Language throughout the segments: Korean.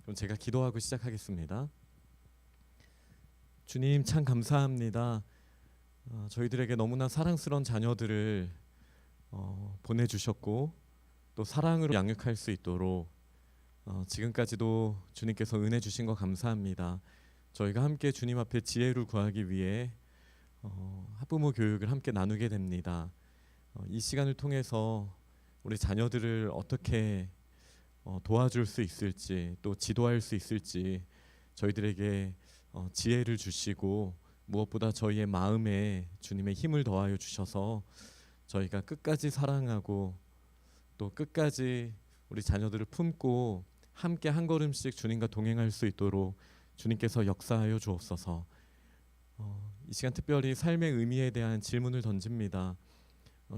그럼 제가 기도하고 시작하겠습니다. 주님 참 감사합니다. 저희들에게 너무나 사랑스러운 자녀들을 보내주셨고 또 사랑으로 양육할 수 있도록 지금까지도 주님께서 은혜 주신 거 감사합니다. 저희가 함께 주님 앞에 지혜를 구하기 위해 학부모 교육을 함께 나누게 됩니다. 이 시간을 통해서 우리 자녀들을 어떻게 도와줄 수 있을지 또 지도할 수 있을지 저희들에게 지혜를 주시고 무엇보다 저희의 마음에 주님의 힘을 더하여 주셔서 저희가 끝까지 사랑하고 또 끝까지 우리 자녀들을 품고 함께 한 걸음씩 주님과 동행할 수 있도록 주님께서 역사하여 주옵소서. 이 시간 특별히 삶의 의미에 대한 질문을 던집니다.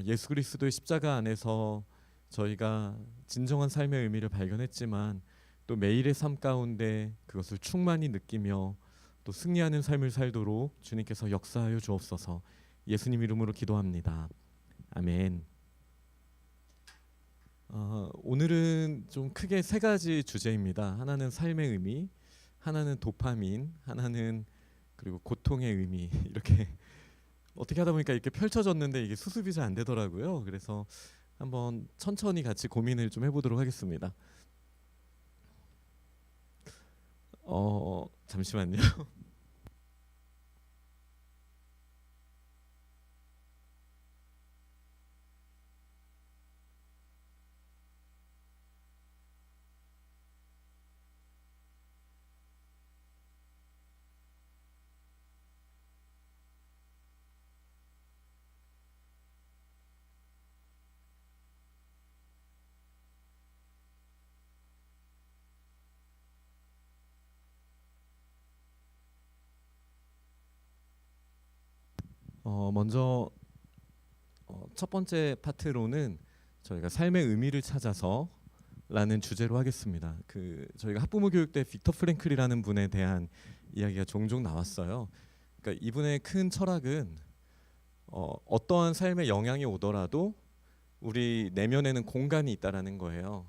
예수 그리스도의 십자가 안에서 저희가 진정한 삶의 의미를 발견했지만 또 매일의 삶 가운데 그것을 충만히 느끼며 또 승리하는 삶을 살도록 주님께서 역사하여 주옵소서. 예수님 이름으로 기도합니다. 아멘. 오늘은 좀 크게 세 가지 주제입니다. 하나는 삶의 의미, 하나는 도파민, 하나는 그리고 고통의 의미. 이렇게 어떻게 하다 보니까 이렇게 펼쳐졌는데 이게 수습이 잘 안 되더라고요. 그래서 한번 천천히 같이 고민을 좀 해보도록 하겠습니다. 잠시만요. 먼저 첫 번째 파트로는 저희가 삶의 의미를 찾아서 라는 주제로 하겠습니다. 저희가 학부모 교육 때 빅터 프랭클이라는 분에 대한 이야기가 종종 나왔어요. 그러니까 이분의 큰 철학은 어떠한 삶의 영향이 오더라도 우리 내면에는 공간이 있다라는 거예요.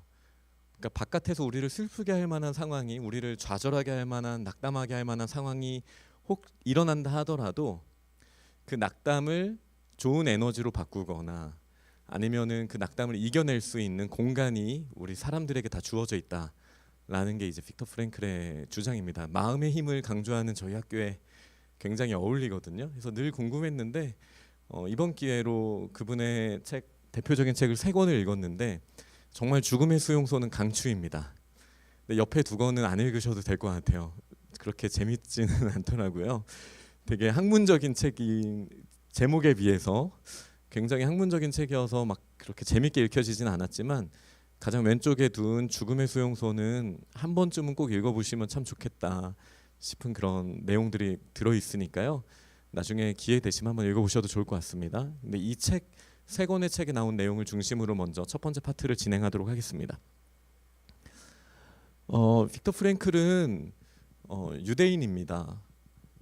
그러니까 바깥에서 우리를 슬프게 할 만한 상황이, 우리를 좌절하게 할 만한, 낙담하게 할 만한 상황이 혹 일어난다 하더라도 그 낙담을 좋은 에너지로 바꾸거나 아니면은 그 낙담을 이겨낼 수 있는 공간이 우리 사람들에게 다 주어져 있다라는 게 이제 빅터 프랭클의 주장입니다. 마음의 힘을 강조하는 저희 학교에 굉장히 어울리거든요. 그래서 늘 궁금했는데 이번 기회로 그분의 대표적인 책을 세 권을 읽었는데 정말 죽음의 수용소는 강추입니다. 근데 옆에 두 권은 안 읽으셔도 될 것 같아요. 그렇게 재밌지는 않더라고요. 되게 학문적인 책이 제목에 비해서 굉장히 학문적인 책이어서 막 그렇게 재밌게 읽혀지진 않았지만 가장 왼쪽에 둔 죽음의 수용소는 한 번쯤은 꼭 읽어보시면 참 좋겠다 싶은 그런 내용들이 들어있으니까요. 나중에 기회 되시면 한번 읽어보셔도 좋을 것 같습니다. 근데 이 책 세 권의 책에 나온 내용을 중심으로 먼저 첫 번째 파트를 진행하도록 하겠습니다. 빅터 프랭클은 유대인입니다.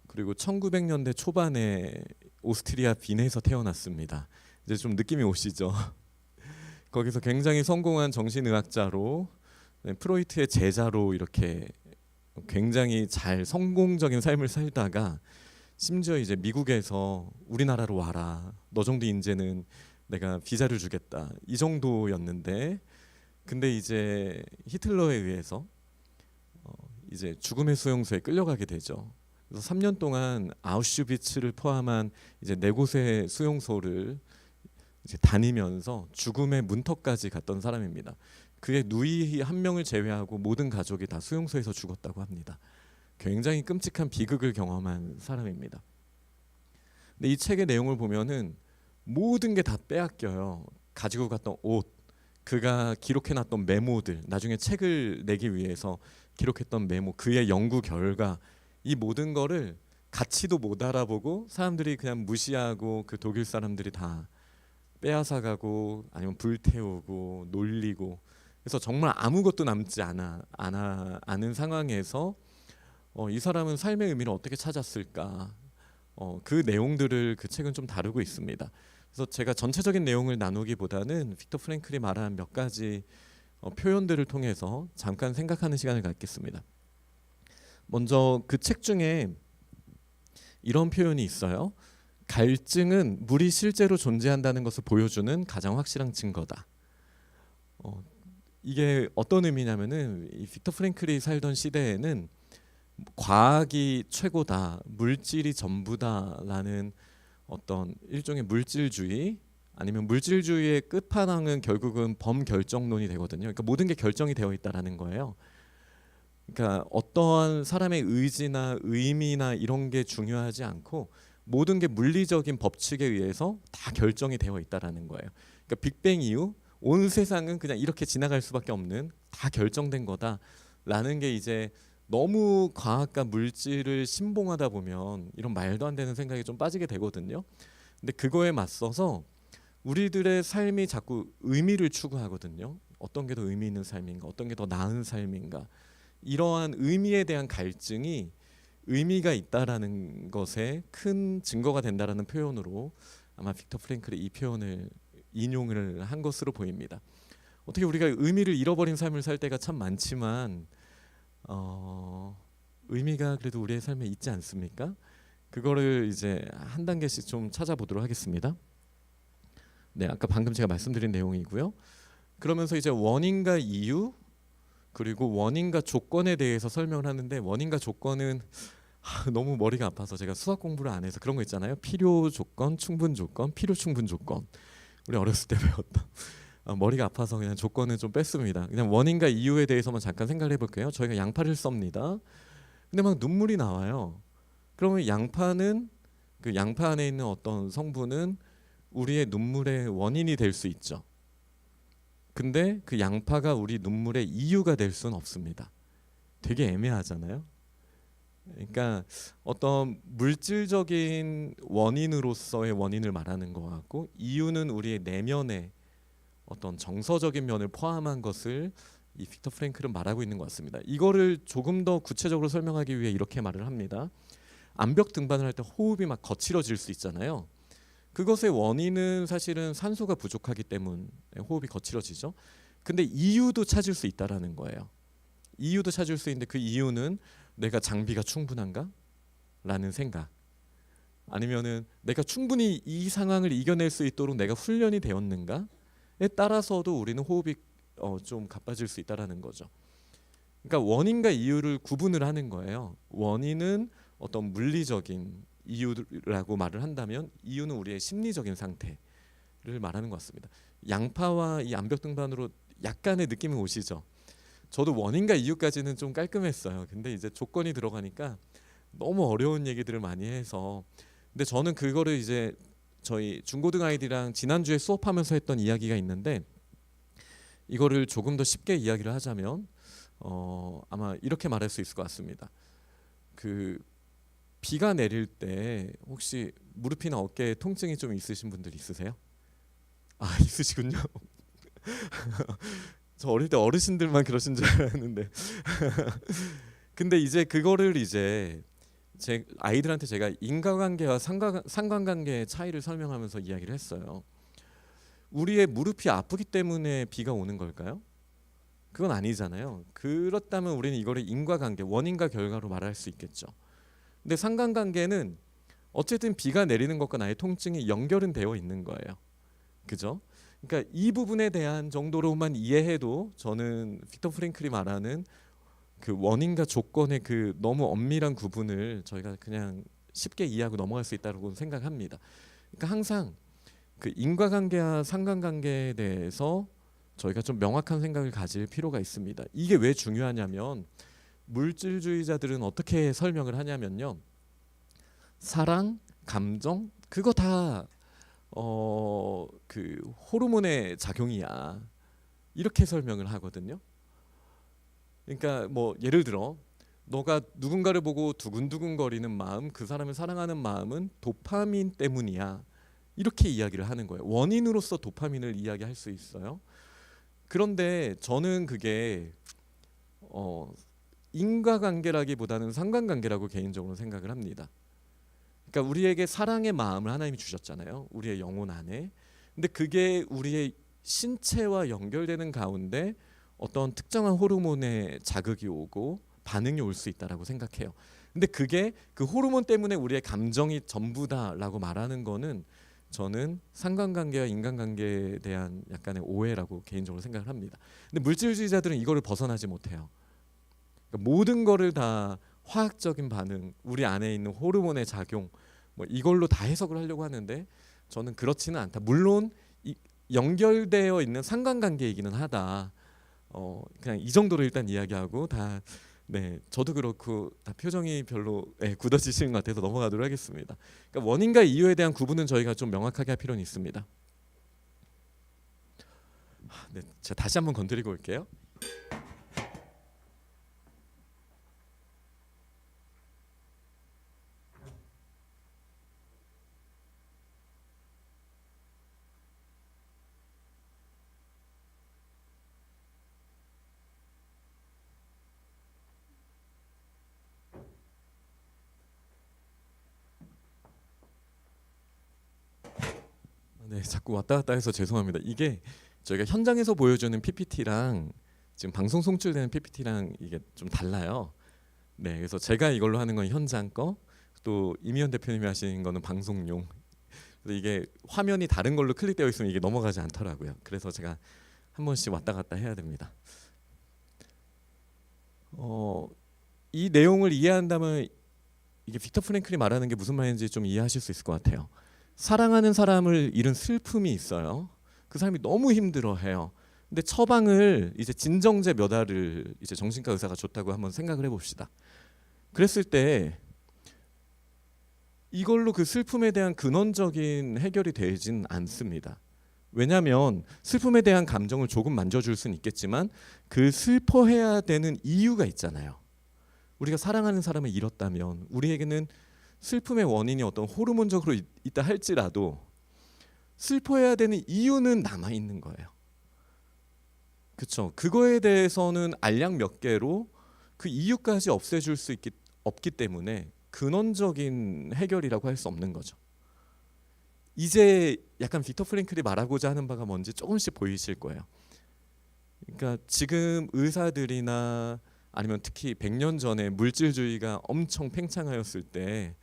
그리고 1900년대 초반에 오스트리아 빈에서 태어났습니다. 이제 좀 느낌이 오시죠? 거기서 굉장히 성공한 정신의학자로 프로이트의 제자로 이렇게 굉장히 잘 성공적인 삶을 살다가 심지어 이제 미국에서 우리나라로 와라. 너 정도 인재는 내가 비자를 주겠다. 이 정도였는데 근데 이제 히틀러에 의해서 이제 죽음의 수용소에 끌려가게 되죠. 그래서 3년 동안 아우슈비츠를 포함한 이제 4곳의 수용소를 이제 다니면서 죽음의 문턱까지 갔던 사람입니다. 그의 누이 한 명을 제외하고 모든 가족이 다 수용소에서 죽었다고 합니다. 굉장히 끔찍한 비극을 경험한 사람입니다. 근데 이 책의 내용을 보면은 모든 게 다 빼앗겨요. 가지고 갔던 옷, 그가 기록해놨던 메모들, 나중에 책을 내기 위해서 기록했던 메모, 그의 연구 결과, 이 모든 거를 가치도 못 알아보고 사람들이 그냥 무시하고 그 독일 사람들이 다 빼앗아가고 아니면 불태우고 놀리고 그래서 정말 아무것도 남지 않은 상황에서 이 사람은 삶의 의미를 어떻게 찾았을까? 그 내용들을 그 책은 좀 다루고 있습니다. 그래서 제가 전체적인 내용을 나누기보다는 빅터 프랭클이 말한 몇 가지 표현들을 통해서 잠깐 생각하는 시간을 갖겠습니다. 먼저 그 책 중에 이런 표현이 있어요. 갈증은 물이 실제로 존재한다는 것을 보여주는 가장 확실한 증거다. 이게 어떤 의미냐면은 이 빅터 프랭클이 살던 시대에는 과학이 최고다, 물질이 전부다라는 어떤 일종의 물질주의, 아니면 물질주의의 끝판왕은 결국은 범결정론이 되거든요. 그러니까 모든 게 결정이 되어 있다라는 거예요. 그러니까 어떠한 사람의 의지나 의미나 이런 게 중요하지 않고 모든 게 물리적인 법칙에 의해서 다 결정이 되어 있다라는 거예요. 그러니까 빅뱅 이후 온 세상은 그냥 이렇게 지나갈 수밖에 없는, 다 결정된 거다라는 게 이제 너무 과학과 물질을 신봉하다 보면 이런 말도 안 되는 생각이 좀 빠지게 되거든요. 근데 그거에 맞서서 우리들의 삶이 자꾸 의미를 추구하거든요. 어떤 게 더 의미 있는 삶인가, 어떤 게 더 나은 삶인가, 이러한 의미에 대한 갈증이 의미가 있다라는 것에 큰 증거가 된다라는 표현으로 아마 빅터 프랭클이 이 표현을 인용을 한 것으로 보입니다. 어떻게 우리가 의미를 잃어버린 삶을 살 때가 참 많지만 의미가 그래도 우리의 삶에 있지 않습니까? 그거를 이제 한 단계씩 좀 찾아보도록 하겠습니다. 네, 아까 방금 제가 말씀드린 내용이고요. 그러면서 이제 원인과 이유, 그리고 원인과 조건에 대해서 설명을 하는데, 원인과 조건은 너무 머리가 아파서 제가 수학 공부를 안 해서 그런 거 있잖아요. 필요 조건, 충분 조건, 필요 충분 조건. 우리 어렸을 때 배웠던. 머리가 아파서 그냥 조건은 좀 뺐습니다. 그냥 원인과 이유에 대해서만 잠깐 생각을 해볼게요. 저희가 양파를 썹니다. 근데 막 눈물이 나와요. 그러면 양파는, 그 양파 안에 있는 어떤 성분은 우리의 눈물의 원인이 될 수 있죠. 근데 그 양파가 우리 눈물의 이유가 될 수는 없습니다. 되게 애매하잖아요. 그러니까 어떤 물질적인 원인으로서의 원인을 말하는 것 같고, 이유는 우리의 내면의 어떤 정서적인 면을 포함한 것을 이 빅터 프랭클은 말하고 있는 것 같습니다. 이거를 조금 더 구체적으로 설명하기 위해 이렇게 말을 합니다. 암벽 등반을 할 때 호흡이 막 거칠어질 수 있잖아요. 그것의 원인은 사실은 산소가 부족하기 때문에 호흡이 거칠어지죠. 근데 이유도 찾을 수 있다라는 거예요. 이유도 찾을 수 있는데 그 이유는 내가 장비가 충분한가? 라는 생각, 아니면은 내가 충분히 이 상황을 이겨낼 수 있도록 내가 훈련이 되었는가에 따라서도 우리는 호흡이 좀 가빠질 수 있다라는 거죠. 그러니까 원인과 이유를 구분을 하는 거예요. 원인은 어떤 물리적인 이유라고 말을 한다면, 이유는 우리의 심리적인 상태를 말하는 것 같습니다. 양파와 이 암벽 등반으로 약간의 느낌이 오시죠? 저도 원인과 이유까지는 좀 깔끔했어요. 근데 이제 조건이 들어가니까 너무 어려운 얘기들을 많이 해서, 근데 저는 그거를 이제 저희 중고등 아이들이랑 지난주에 수업하면서 했던 이야기가 있는데, 이거를 조금 더 쉽게 이야기를 하자면 아마 이렇게 말할 수 있을 것 같습니다. 그 비가 내릴 때 혹시 무릎이나 어깨에 통증이 좀 있으신 분들 있으세요? 아, 있으시군요. 저 어릴 때 어르신들만 그러신 줄 알았는데 근데 이제 그거를 이제 제 아이들한테 제가 인과관계와 상관관계의 차이를 설명하면서 이야기를 했어요. 우리의 무릎이 아프기 때문에 비가 오는 걸까요? 그건 아니잖아요. 그렇다면 우리는 이거를 인과관계, 원인과 결과로 말할 수 있겠죠. 근데 상관관계는 어쨌든 비가 내리는 것과 나의 통증이 연결은 되어 있는 거예요. 그죠? 그러니까 이 부분에 대한 정도로만 이해해도 저는 빅터 프랭클이 말하는 그 원인과 조건의 그 너무 엄밀한 구분을 저희가 그냥 쉽게 이해하고 넘어갈 수 있다고 생각합니다. 그러니까 항상 그 인과관계와 상관관계에 대해서 저희가 좀 명확한 생각을 가질 필요가 있습니다. 이게 왜 중요하냐면, 물질주의자들은 어떻게 설명을 하냐면요, 사랑, 감정 그거 다 그 호르몬의 작용이야, 이렇게 설명을 하거든요. 그러니까 뭐 예를 들어 너가 누군가를 보고 두근두근거리는 마음, 그 사람을 사랑하는 마음은 도파민 때문이야, 이렇게 이야기를 하는 거예요. 원인으로서 도파민을 이야기할 수 있어요. 그런데 저는 그게 인과관계라기보다는 상관관계라고 개인적으로 생각을 합니다. 그러니까 우리에게 사랑의 마음을 하나님이 주셨잖아요, 우리의 영혼 안에. 근데 그게 우리의 신체와 연결되는 가운데 어떤 특정한 호르몬의 자극이 오고 반응이 올 수 있다라고 생각해요. 근데 그게 그 호르몬 때문에 우리의 감정이 전부다라고 말하는 거는 저는 상관관계와 인간관계에 대한 약간의 오해라고 개인적으로 생각을 합니다. 근데 물질주의자들은 이거를 벗어나지 못해요. 그러니까 모든 거를 다 화학적인 반응, 우리 안에 있는 호르몬의 작용, 뭐 이걸로 다 해석을 하려고 하는데 저는 그렇지는 않다. 물론 연결되어 있는 상관관계이기는 하다. 그냥 이 정도로 일단 이야기하고 다. 네, 저도 그렇고 다 표정이 별로 굳어지시는 것 같아서 넘어가도록 하겠습니다. 그러니까 원인과 이유에 대한 구분은 저희가 좀 명확하게 할 필요는 있습니다. 네, 제가 다시 한번 건드리고 올게요. 네, 자꾸 왔다 갔다 해서 죄송합니다. 이게 저희가 현장에서 보여주는 PPT랑 지금 방송 송출되는 PPT랑 이게 좀 달라요. 네, 그래서 제가 이걸로 하는 건 현장 거, 또 이미연 대표님이 하시는 거는 방송용. 그래서 이게 화면이 다른 걸로 클릭되어 있으면 이게 넘어가지 않더라고요. 그래서 제가 한 번씩 왔다 갔다 해야 됩니다. 이 내용을 이해한다면 이게 빅터 프랭클이 말하는 게 무슨 말인지 좀 이해하실 수 있을 것 같아요. 사랑하는 사람을 잃은 슬픔이 있어요. 그 사람이 너무 힘들어해요. 근데 처방을 이제 진정제 몇 알을 이제 정신과 의사가 줬다고 한번 생각을 해봅시다. 그랬을 때 이걸로 그 슬픔에 대한 근원적인 해결이 되진 않습니다. 왜냐하면 슬픔에 대한 감정을 조금 만져줄 수는 있겠지만 그 슬퍼해야 되는 이유가 있잖아요. 우리가 사랑하는 사람을 잃었다면 우리에게는 슬픔의 원인이 어떤 호르몬적으로 있다 할지라도 슬퍼해야 되는 이유는 남아 있는 거예요. 그렇죠. 그거에 대해서는 알약 몇 개로 그 이유까지 없애줄 수 없기 때문에 근원적인 해결이라고 할 수 없는 거죠. 이제 약간 빅터 프랭클이 말하고자 하는 바가 뭔지 조금씩 보이실 거예요. 그러니까 지금 의사들이나 아니면 특히 100년 전에 물질주의가 엄청 팽창하였을 때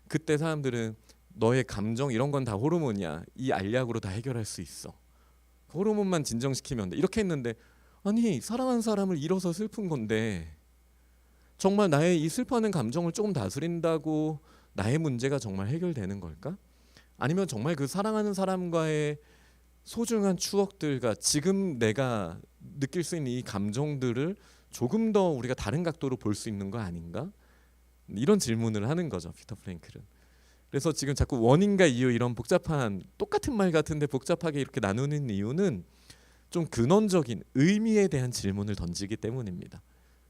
그때 사람들은 너의 감정 이런 건 다 호르몬이야. 이 알약으로 다 해결할 수 있어. 호르몬만 진정시키면 돼. 이렇게 했는데 아니 사랑하는 사람을 잃어서 슬픈 건데 정말 나의 이 슬퍼하는 감정을 조금 다스린다고 나의 문제가 정말 해결되는 걸까? 아니면 정말 그 사랑하는 사람과의 소중한 추억들과 지금 내가 느낄 수 있는 이 감정들을 조금 더 우리가 다른 각도로 볼 수 있는 거 아닌가? 이런 질문을 하는 거죠, 빅터 프랭클은. 그래서 지금 자꾸 원인과 이유 이런 복잡한 똑같은 말 같은데 복잡하게 이렇게 나누는 이유는 좀 근원적인 의미에 대한 질문을 던지기 때문입니다.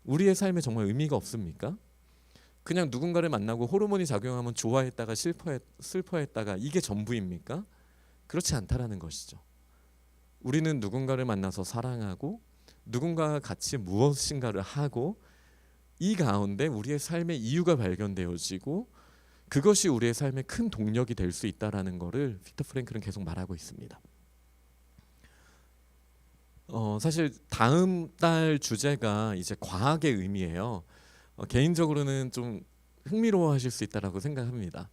우리의 삶에 정말 의미가 없습니까? 그냥 누군가를 만나고 호르몬이 작용하면 좋아했다가 슬퍼했다가 이게 전부입니까? 그렇지 않다라는 것이죠. 우리는 누군가를 만나서 사랑하고 누군가와 같이 무엇인가를 하고 이 가운데 우리의 삶의 이유가 발견되어지고 그것이 우리의 삶의 큰 동력이 될 수 있다라는 것을 빅터 프랭클은 계속 말하고 있습니다. 사실 다음 달 주제가 이제 과학의 의미예요. 개인적으로는 좀 흥미로워하실 수 있다라고 생각합니다.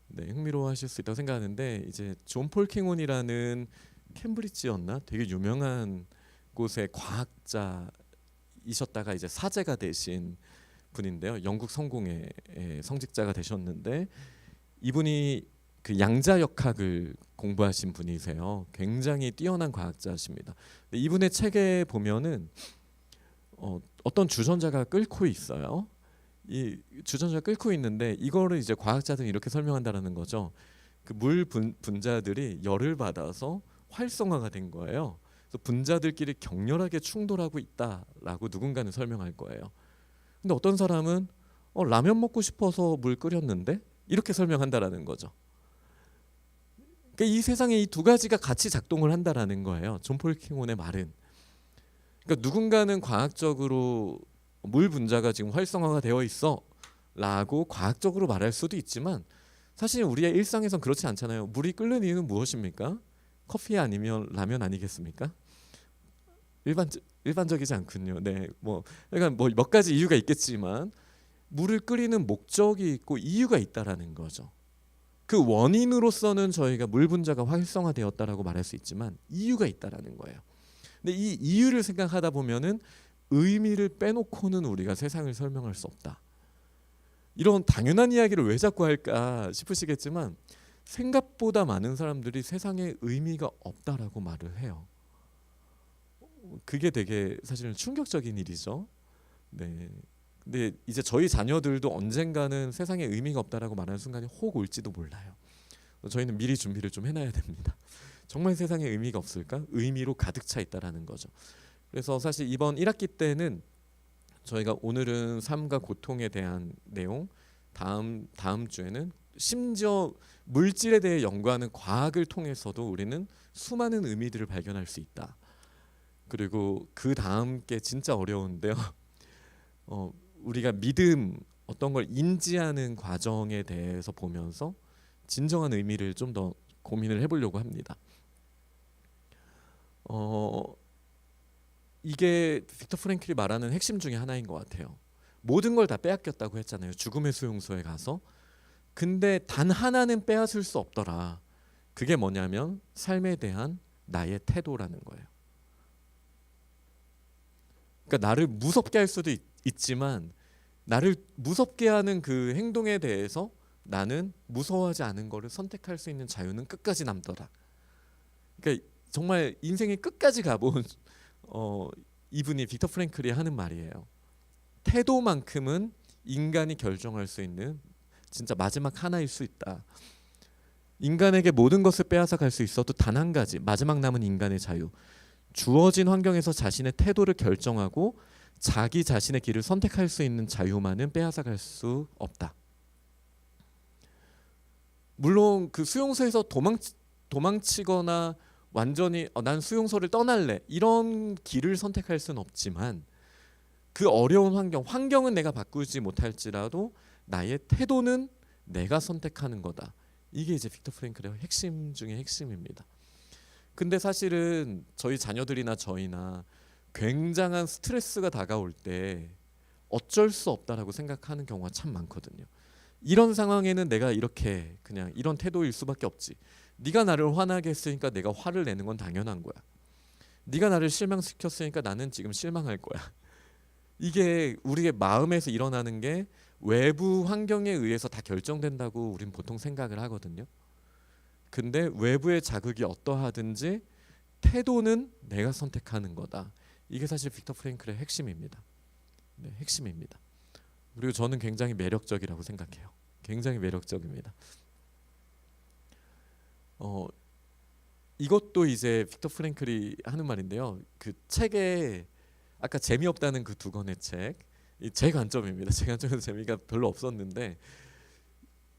네, 흥미로워하실 수 있다고 생각하는데 이제 존 폴킹온이라는 캠브리지였나 되게 유명한 곳의 과학자이셨다가 이제 사제가 되신 분인데요. 영국 성공의 성직자가 되셨는데 이분이 그 양자역학을 공부하신 분이세요. 굉장히 뛰어난 과학자십니다. 이분의 책에 보면은 어떤 주전자가 끓고 있어요. 이 주전자가 끓고 있는데 이거를 이제 과학자들이 이렇게 설명한다라는 거죠. 그 물 분자들이 열을 받아서 활성화가 된 거예요. 그래서 분자들끼리 격렬하게 충돌하고 있다라고 누군가는 설명할 거예요. 근데 어떤 사람은 라면 먹고 싶어서 물 끓였는데 이렇게 설명한다라는 거죠. 그러니까 이 세상에 이 두 가지가 같이 작동을 한다라는 거예요. 존 폴킹온의 말은. 그러니까 누군가는 과학적으로 물 분자가 지금 활성화가 되어 있어라고 과학적으로 말할 수도 있지만 사실 우리의 일상에선 그렇지 않잖아요. 물이 끓는 이유는 무엇입니까? 커피 아니면 라면 아니겠습니까? 일반적이지 않군요. 네, 뭐 그러니까 뭐 몇 가지 이유가 있겠지만 물을 끓이는 목적이 있고 이유가 있다라는 거죠. 그 원인으로서는 저희가 물 분자가 활성화되었다라고 말할 수 있지만 이유가 있다라는 거예요. 근데 이 이유를 생각하다 보면은 의미를 빼놓고는 우리가 세상을 설명할 수 없다. 이런 당연한 이야기를 왜 자꾸 할까 싶으시겠지만 생각보다 많은 사람들이 세상에 의미가 없다라고 말을 해요. 그게 되게 사실은 충격적인 일이죠. 네. 근데 이제 저희 자녀들도 언젠가는 세상에 의미가 없다라고 말하는 순간이 혹 올지도 몰라요. 저희는 미리 준비를 좀 해놔야 됩니다. 정말 세상에 의미가 없을까? 의미로 가득 차 있다라는 거죠. 그래서 사실 이번 1학기 때는 저희가 오늘은 삶과 고통에 대한 내용, 다음 주에는 심지어 물질에 대해 연구하는 과학을 통해서도 우리는 수많은 의미들을 발견할 수 있다. 그리고 그 다음 게 진짜 어려운데요. 우리가 믿음 어떤 걸 인지하는 과정에 대해서 보면서 진정한 의미를 좀 더 고민을 해보려고 합니다. 이게 빅터 프랭클이 말하는 핵심 중에 하나인 것 같아요. 모든 걸 다 빼앗겼다고 했잖아요. 죽음의 수용소에 가서. 근데 단 하나는 빼앗을 수 없더라. 그게 뭐냐면 삶에 대한 나의 태도라는 거예요. 그러니까 나를 무섭게 할 수도 있지만 나를 무섭게 하는 그 행동에 대해서 나는 무서워하지 않은 거를 선택할 수 있는 자유는 끝까지 남더라. 그러니까 정말 인생의 끝까지 가본 이분이 빅터 프랭클이 하는 말이에요. 태도만큼은 인간이 결정할 수 있는 진짜 마지막 하나일 수 있다. 인간에게 모든 것을 빼앗아 갈 수 있어도 단 한 가지, 마지막 남은 인간의 자유. 주어진 환경에서 자신의 태도를 결정하고 자기 자신의 길을 선택할 수 있는 자유만은 빼앗아 갈 수 없다. 물론 그 수용소에서 도망치거나 완전히 난 수용소를 떠날래 이런 길을 선택할 수는 없지만 그 어려운 환경은 내가 바꾸지 못할지라도 나의 태도는 내가 선택하는 거다. 이게 이제 빅터 프랭클의 핵심 중에 핵심입니다. 근데 사실은 저희 자녀들이나 저희나 굉장한 스트레스가 다가올 때 어쩔 수 없다라고 생각하는 경우가 참 많거든요. 이런 상황에는 내가 이렇게 그냥 이런 태도일 수밖에 없지. 네가 나를 화나게 했으니까 내가 화를 내는 건 당연한 거야. 네가 나를 실망시켰으니까 나는 지금 실망할 거야. 이게 우리의 마음에서 일어나는 게 외부 환경에 의해서 다 결정된다고 우린 보통 생각을 하거든요. 근데 외부의 자극이 어떠하든지 태도는 내가 선택하는 거다. 이게 사실 빅터 프랭클의 핵심입니다. 네, 핵심입니다. 그리고 저는 굉장히 매력적이라고 생각해요. 굉장히 매력적입니다. 이것도 이제 빅터 프랭클이 하는 말인데요. 그 책에 아까 재미없다는 그 두 권의 책, 제 관점입니다. 제 관점에서 재미가 별로 없었는데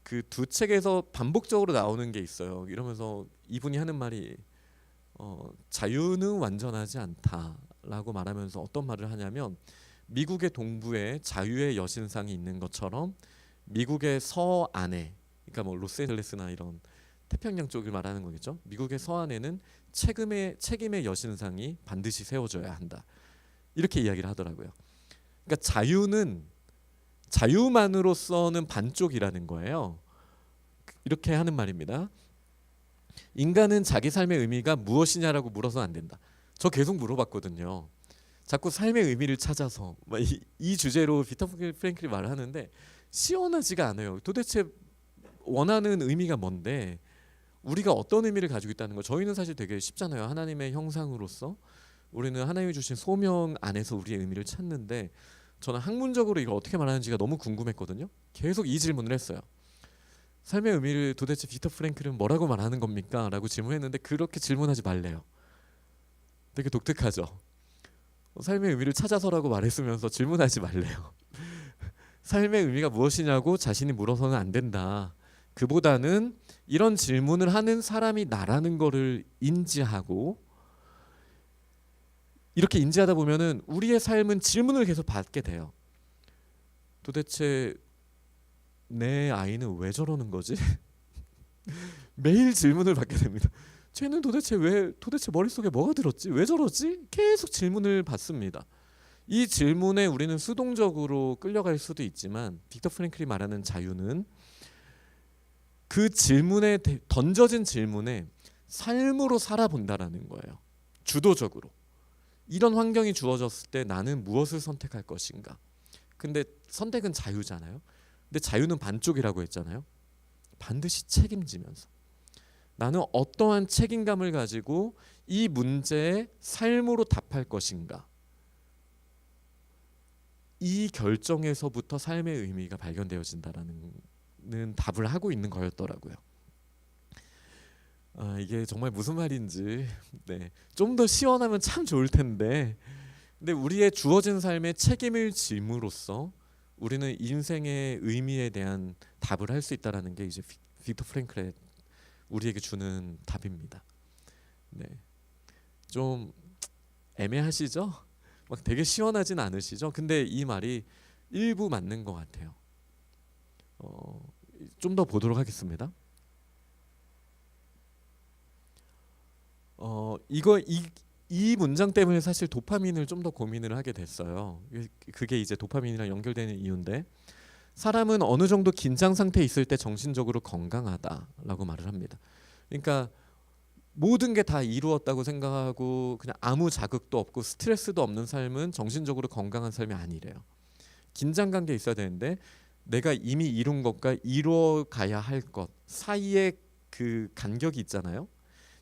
그 두 책에서 반복적으로 나오는 게 있어요. 이러면서 이분이 하는 말이 자유는 완전하지 않다라고 말하면서 어떤 말을 하냐면 미국의 동부에 자유의 여신상이 있는 것처럼 미국의 서안에, 그러니까 뭐 로스앤젤레스나 이런 태평양 쪽을 말하는 거겠죠. 미국의 서안에는 책임의 여신상이 반드시 세워져야 한다. 이렇게 이야기를 하더라고요. 그러니까 자유만으로서는 반쪽이라는 거예요. 이렇게 하는 말입니다. 인간은 자기 삶의 의미가 무엇이냐라고 물어서는 안 된다. 저 계속 물어봤거든요. 자꾸 삶의 의미를 찾아서 이 주제로 빅터 프랭클이 말을 하는데 시원하지가 않아요. 도대체 원하는 의미가 뭔데 우리가 어떤 의미를 가지고 있다는 거. 저희는 사실 되게 쉽잖아요. 하나님의 형상으로서 우리는 하나님이 주신 소명 안에서 우리의 의미를 찾는데 저는 학문적으로 이걸 어떻게 말하는지가 너무 궁금했거든요. 계속 이 질문을 했어요. 삶의 의미를 도대체 빅터 프랭클은 뭐라고 말하는 겁니까? 라고 질문했는데 그렇게 질문하지 말래요. 되게 독특하죠. 삶의 의미를 찾아서라고 말했으면서 질문하지 말래요. 삶의 의미가 무엇이냐고 자신이 물어서는 안 된다. 그보다는 이런 질문을 하는 사람이 나라는 거를 인지하고 이렇게 인지하다 보면은 우리의 삶은 질문을 계속 받게 돼요. 도대체 내 아이는 왜 저러는 거지? 매일 질문을 받게 됩니다. 쟤는 도대체 머릿속에 뭐가 들었지? 왜 저러지? 계속 질문을 받습니다. 이 질문에 우리는 수동적으로 끌려갈 수도 있지만 빅터 프랭클이 말하는 자유는 그 질문에 던져진 질문에 삶으로 살아본다라는 거예요. 주도적으로. 이런 환경이 주어졌을 때 나는 무엇을 선택할 것인가? 근데 선택은 자유잖아요. 근데 자유는 반쪽이라고 했잖아요. 반드시 책임지면서 나는 어떠한 책임감을 가지고 이 문제에 삶으로 답할 것인가? 이 결정에서부터 삶의 의미가 발견되어진다라는 답을 하고 있는 거였더라고요. 이게 정말 무슨 말인지 좀 더 시원하면 참 좋을 텐데, 근데 우리의 주어진 삶에 책임을 짐으로써 우리는 인생의 의미에 대한 답을 할 수 있다라는 게 이제 빅터 프랭클의 우리에게 주는 답입니다. 좀 애매하시죠? 막 되게 시원하진 않으시죠? 근데 이 말이 일부 맞는 것 같아요. 좀 더 보도록 하겠습니다. 이 문장 때문에 사실 도파민을 좀 더 고민을 하게 됐어요. 그게 이제 도파민이랑 연결되는 이유인데, 사람은 어느 정도 긴장 상태에 있을 때 정신적으로 건강하다라고 말을 합니다. 그러니까 모든 게 다 이루었다고 생각하고 그냥 아무 자극도 없고 스트레스도 없는 삶은 정신적으로 건강한 삶이 아니래요. 긴장 관계에 있어야 되는데 내가 이미 이룬 것과 이루어가야 할 것 사이에 그 간격이 있잖아요.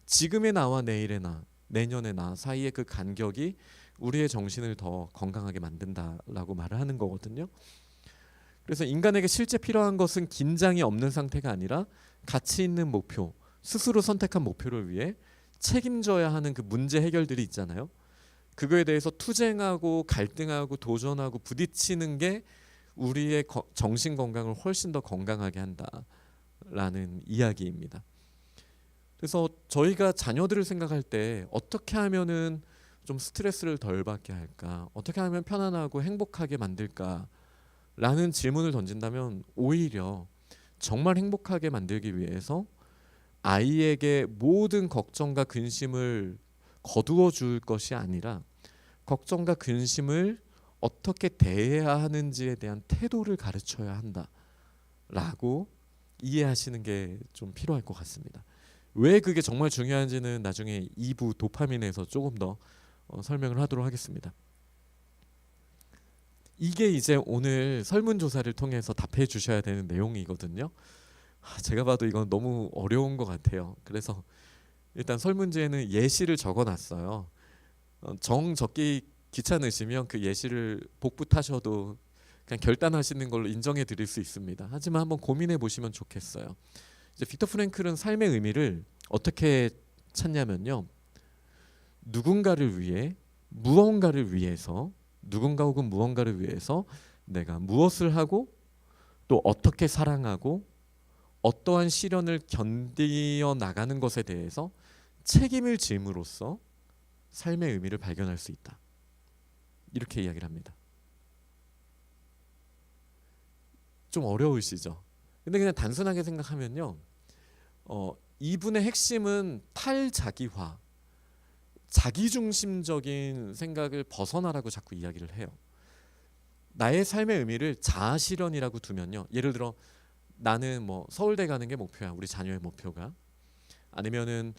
지금의 나와 내일의 나, 내년의 나 사이의 그 간격이 우리의 정신을 더 건강하게 만든다라고 말을 하는 거거든요. 그래서 인간에게 실제 필요한 것은 긴장이 없는 상태가 아니라 가치 있는 목표, 스스로 선택한 목표를 위해 책임져야 하는 그 문제 해결들이 있잖아요. 그거에 대해서 투쟁하고 갈등하고 도전하고 부딪히는 게 우리의 정신 건강을 훨씬 더 건강하게 한다라는 이야기입니다. 그래서 저희가 자녀들을 생각할 때 어떻게 하면은 좀 스트레스를 덜 받게 할까? 어떻게 하면 편안하고 행복하게 만들까? 라는 질문을 던진다면 오히려 정말 행복하게 만들기 위해서 아이에게 모든 걱정과 근심을 거두어 줄 것이 아니라 걱정과 근심을 어떻게 대해야 하는지에 대한 태도를 가르쳐야 한다라고 이해하시는 게 좀 필요할 것 같습니다. 왜 그게 정말 중요한지는 나중에 2부 도파민에서 조금 더 설명을 하도록 하겠습니다. 이게 이제 오늘 설문조사를 통해서 답해 주셔야 되는 내용이거든요. 제가 봐도 이건 너무 어려운 것 같아요. 그래서 일단 설문지에는 예시를 적어놨어요. 정 적기 귀찮으시면 그 예시를 복붙하셔도 그냥 결단하시는 걸로 인정해 드릴 수 있습니다. 하지만 한번 고민해 보시면 좋겠어요. 이제 빅터 프랭클은 삶의 의미를 어떻게 찾냐면요. 누군가를 위해 무언가를 위해서 누군가 혹은 무언가를 위해서 내가 무엇을 하고 또 어떻게 사랑하고 어떠한 시련을 견디어 나가는 것에 대해서 책임을 짐으로써 삶의 의미를 발견할 수 있다. 이렇게 이야기를 합니다. 좀 어려우시죠? 근데 그냥 단순하게 생각하면요. 이분의 핵심은 탈자기화, 자기중심적인 생각을 벗어나라고 자꾸 이야기를 해요. 나의 삶의 의미를 자아실현이라고 두면요. 예를 들어 나는 뭐 서울대 가는 게 목표야. 우리 자녀의 목표가. 아니면은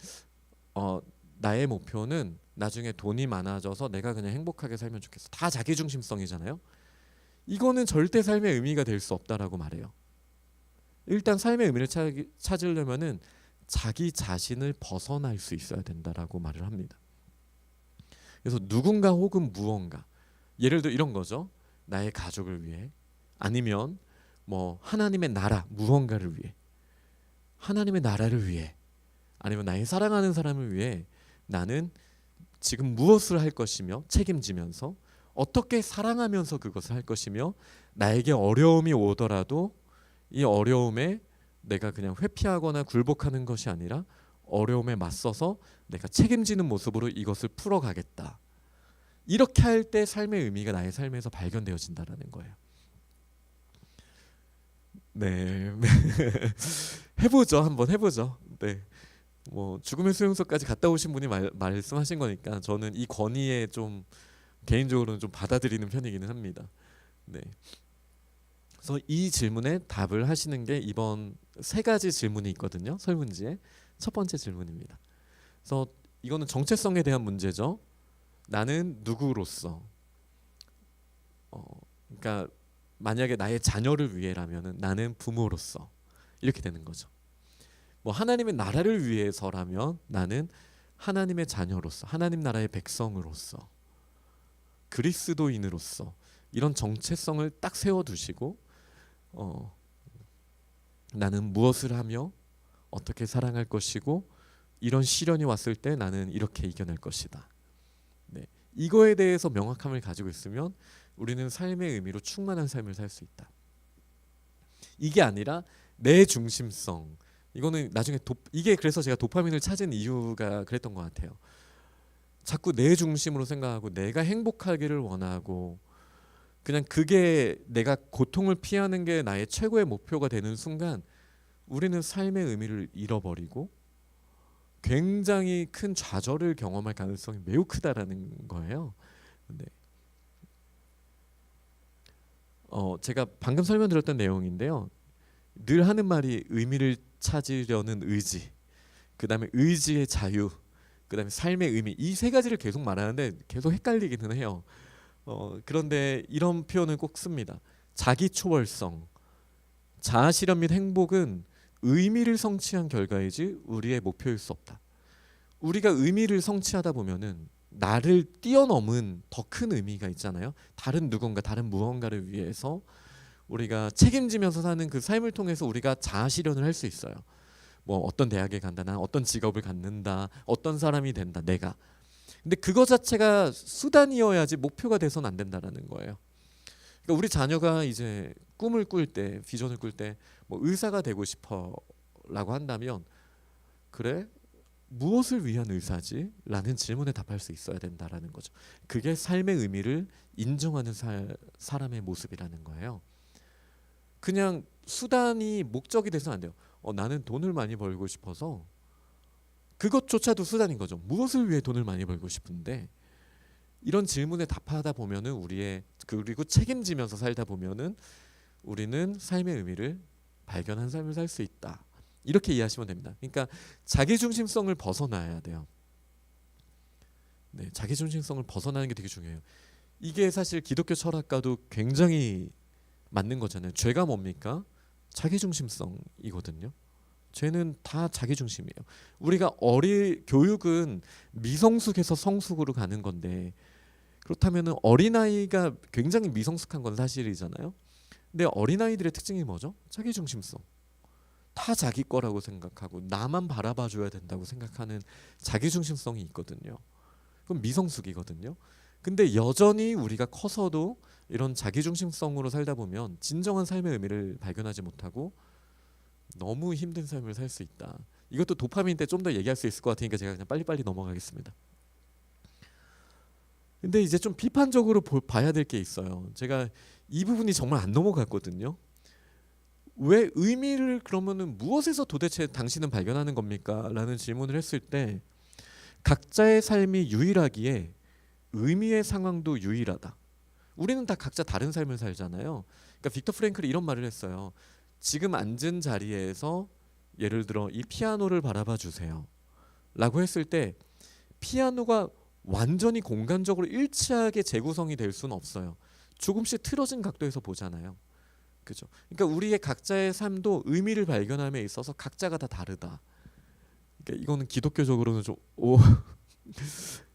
나의 목표는 나중에 돈이 많아져서 내가 그냥 행복하게 살면 좋겠어. 다 자기중심성이잖아요. 이거는 절대 삶의 의미가 될 수 없다라고 말해요. 일단 삶의 의미를 찾으려면은 자기 자신을 벗어날 수 있어야 된다라고 말을 합니다. 그래서 누군가 혹은 무언가, 예를 들어 이런 거죠. 나의 가족을 위해, 아니면 뭐 하나님의 나라, 무언가를 위해, 하나님의 나라를 위해, 아니면 나의 사랑하는 사람을 위해 나는 지금 무엇을 할 것이며 책임지면서 어떻게 사랑하면서 그것을 할 것이며 나에게 어려움이 오더라도 이 어려움에 내가 그냥 회피하거나 굴복하는 것이 아니라 어려움에 맞서서 내가 책임지는 모습으로 이것을 풀어가겠다. 이렇게 할 때 삶의 의미가 나의 삶에서 발견되어진다라는 거예요. 네, 해보죠. 한번 해보죠. 네, 뭐 죽음의 수용소까지 갔다 오신 분이 말씀하신 거니까 저는 이 권위에 좀 개인적으로는 좀 받아들이는 편이기는 합니다. 네. 그래서 이 질문에 답을 하시는 게 이번 세 가지 질문이 있거든요. 설문지에 첫 번째 질문입니다. 그래서 이거는 정체성에 대한 문제죠. 나는 누구로서, 그러니까 만약에 나의 자녀를 위해라면은 나는 부모로서 이렇게 되는 거죠. 뭐 하나님의 나라를 위해서라면 나는 하나님의 자녀로서, 하나님 나라의 백성으로서, 그리스도인으로서 이런 정체성을 딱 세워두시고 나는 무엇을 하며 어떻게 사랑할 것이고 이런 시련이 왔을 때 나는 이렇게 이겨낼 것이다. 네. 이거에 대해서 명확함을 가지고 있으면 우리는 삶의 의미로 충만한 삶을 살 수 있다. 이게 아니라 내 중심성. 이거는 나중에 이게 그래서 제가 도파민을 찾은 이유가 그랬던 것 같아요. 자꾸 내 중심으로 생각하고 내가 행복하기를 원하고 그냥 그게 내가 고통을 피하는 게 나의 최고의 목표가 되는 순간 우리는 삶의 의미를 잃어버리고 굉장히 큰 좌절을 경험할 가능성이 매우 크다라는 거예요. 네. 제가 방금 설명드렸던 내용인데요. 늘 하는 말이 의미를 찾으려는 의지, 그 다음에 의지의 자유, 그 다음에 삶의 의미, 이 세 가지를 계속 말하는데 계속 헷갈리기는 해요. 그런데 이런 표현을 꼭 씁니다. 자기 초월성, 자아 실현 및 행복은 의미를 성취한 결과이지 우리의 목표일 수 없다. 우리가 의미를 성취하다 보면은 나를 뛰어넘은 더 큰 의미가 있잖아요. 다른 누군가, 다른 무언가를 위해서 우리가 책임지면서 사는 그 삶을 통해서 우리가 자아 실현을 할 수 있어요. 뭐 어떤 대학에 간다, 난 어떤 직업을 갖는다, 어떤 사람이 된다, 내가. 근데 그거 자체가 수단이어야지 목표가 돼서는 안 된다라는 거예요. 그러니까 우리 자녀가 이제 꿈을 꿀 때, 비전을 꿀 때 뭐 의사가 되고 싶어라고 한다면 그래? 무엇을 위한 의사지? 라는 질문에 답할 수 있어야 된다라는 거죠. 그게 삶의 의미를 인정하는 사람의 모습이라는 거예요. 그냥 수단이 목적이 돼서는 안 돼요. 나는 돈을 많이 벌고 싶어서 그것조차도 수단인 거죠. 무엇을 위해 돈을 많이 벌고 싶은데 이런 질문에 답하다 보면은 그리고 책임지면서 살다 보면은 우리는 삶의 의미를 발견한 삶을 살 수 있다. 이렇게 이해하시면 됩니다. 그러니까 자기중심성을 벗어나야 돼요. 네, 자기중심성을 벗어나는 게 되게 중요해요. 이게 사실 기독교 철학과도 굉장히 맞는 거잖아요. 죄가 뭡니까? 자기중심성이거든요. 죄는 다 자기중심이에요. 우리가 교육은 미성숙에서 성숙으로 가는 건데 그렇다면 어린아이가 굉장히 미성숙한 건 사실이잖아요. 근데 어린아이들의 특징이 뭐죠? 자기중심성. 다 자기 거라고 생각하고 나만 바라봐 줘야 된다고 생각하는 자기중심성이 있거든요. 그럼 미성숙이거든요. 근데 여전히 우리가 커서도 이런 자기중심성으로 살다 보면 진정한 삶의 의미를 발견하지 못하고 너무 힘든 삶을 살 수 있다. 이것도 도파민 때 좀 더 얘기할 수 있을 것 같으니까 제가 그냥 빨리빨리 넘어가겠습니다. 근데 이제 좀 비판적으로 봐야 될 게 있어요. 제가 이 부분이 정말 안 넘어갔거든요. 왜 의미를 그러면은 무엇에서 도대체 당신은 발견하는 겁니까? 라는 질문을 했을 때 각자의 삶이 유일하기에 의미의 상황도 유일하다. 우리는 다 각자 다른 삶을 살잖아요. 그러니까 빅터 프랭클이 이런 말을 했어요. 지금 앉은 자리에서 예를 들어 이 피아노를 바라봐 주세요. 라고 했을 때 피아노가 완전히 공간적으로 일치하게 재구성이 될 수는 없어요. 조금씩 틀어진 각도에서 보잖아요. 그죠? 그러니까 우리의 각자의 삶도 의미를 발견함에 있어서 각자가 다 다르다. 그러니까 이거는 기독교적으로는 좀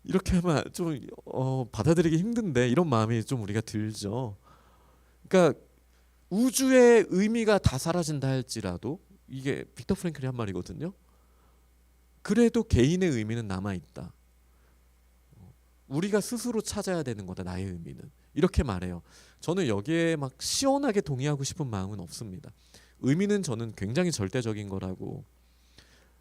이렇게 하면 좀 받아들이기 힘든데 이런 마음이 좀 우리가 들죠. 그러니까 우주의 의미가 다 사라진다 할지라도 이게 빅터 프랭클이 한 말이거든요. 그래도 개인의 의미는 남아 있다. 우리가 스스로 찾아야 되는 거다. 나의 의미는. 이렇게 말해요. 저는 여기에 막 시원하게 동의하고 싶은 마음은 없습니다. 의미는 저는 굉장히 절대적인 거라고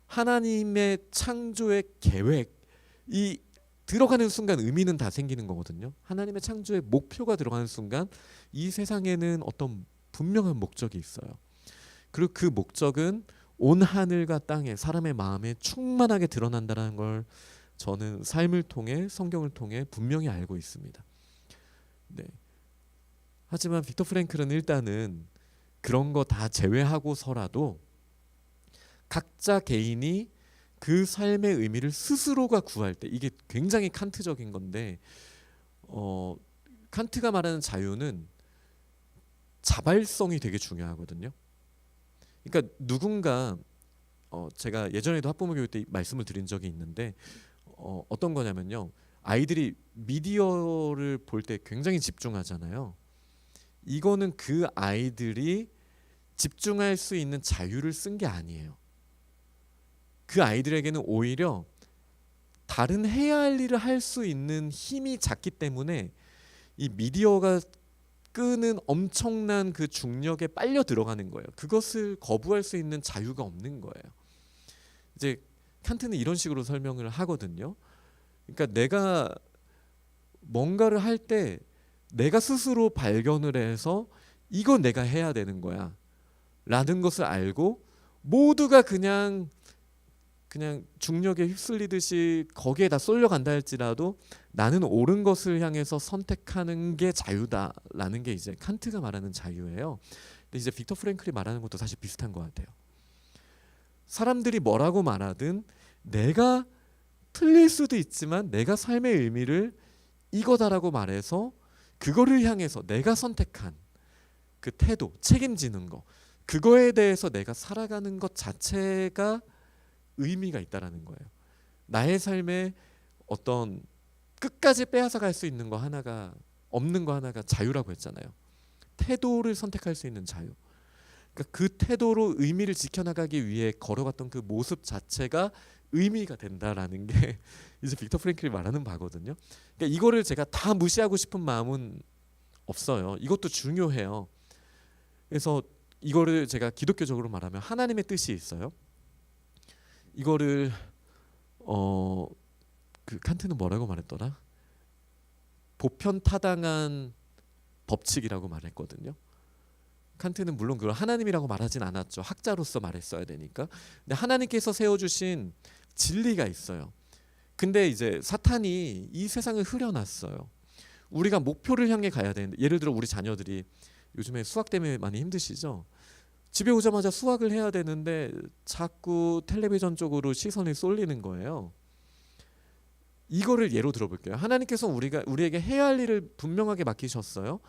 하나님의 창조의 계획이 들어가는 순간 의미는 다 생기는 거거든요. 하나님의 창조의 목표가 들어가는 순간 이 세상에는 어떤 분명한 목적이 있어요. 그리고 그 목적은 온 하늘과 땅에 사람의 마음에 충만하게 드러난다는 걸 저는 삶을 통해 성경을 통해 분명히 알고 있습니다. 네. 하지만 빅터 프랭클은 일단은 그런 거 다 제외하고서라도 각자 개인이 그 삶의 의미를 스스로가 구할 때, 이게 굉장히 칸트적인 건데 칸트가 말하는 자유는 자발성이 되게 중요하거든요. 그러니까 누군가 제가 예전에도 학부모 교육 때 말씀을 드린 적이 있는데 어떤 거냐면요, 아이들이 미디어를 볼 때 굉장히 집중하잖아요. 이거는 그 아이들이 집중할 수 있는 자유를 쓴 게 아니에요. 그 아이들에게는 오히려 다른 해야 할 일을 할 수 있는 힘이 작기 때문에 이 미디어가 끄는 엄청난 그 중력에 빨려 들어가는 거예요. 그것을 거부할 수 있는 자유가 없는 거예요. 이제 칸트는 이런 식으로 설명을 하거든요. 그러니까 내가 뭔가를 할 때 내가 스스로 발견을 해서 이거 내가 해야 되는 거야 라는 것을 알고 모두가 그냥 중력에 휩쓸리듯이 거기에 다 쏠려간다 할지라도 나는 옳은 것을 향해서 선택하는 게 자유다라는 게 이제 칸트가 말하는 자유예요. 근데 이제 빅터 프랭클이 말하는 것도 사실 비슷한 것 같아요. 사람들이 뭐라고 말하든 내가 틀릴 수도 있지만 내가 삶의 의미를 이거다라고 말해서 그거를 향해서 내가 선택한 그 태도, 책임지는 거, 그거에 대해서 내가 살아가는 것 자체가 의미가 있다라는 거예요. 나의 삶에 어떤 끝까지 빼앗아 갈 수 있는 거 하나가 없는 거 하나가 자유라고 했잖아요. 태도를 선택할 수 있는 자유. 그러니까 그 태도로 의미를 지켜나가기 위해 걸어갔던 그 모습 자체가 의미가 된다라는 게 이제 빅터 프랭클이 말하는 바거든요. 그러니까 이거를 제가 다 무시하고 싶은 마음은 없어요. 이것도 중요해요. 그래서 이거를 제가 기독교적으로 말하면 하나님의 뜻이 있어요. 이거를 그 칸트는 뭐라고 말했더라? 보편타당한 법칙이라고 말했거든요. 칸트는 물론 그걸 하나님이라고 말하진 않았죠. 학자로서 말했어야 되니까. 근데 하나님께서 세워주신 진리가 있어요. 근데 이제 사탄이 이 세상을 흐려놨어요. 우리가 목표를 향해 가야 되는데, 예를 들어 우리 자녀들이 요즘에 수학 때문에 많이 힘드시죠? 집에 오자마자 수학을 해야 되는데 자꾸 텔레비전 쪽으로 시선이 쏠리는 거예요. 이거를 예로 들어볼게요. 하나님께서 우리에게 해야 할 일을 분명하게 맡기셨어요.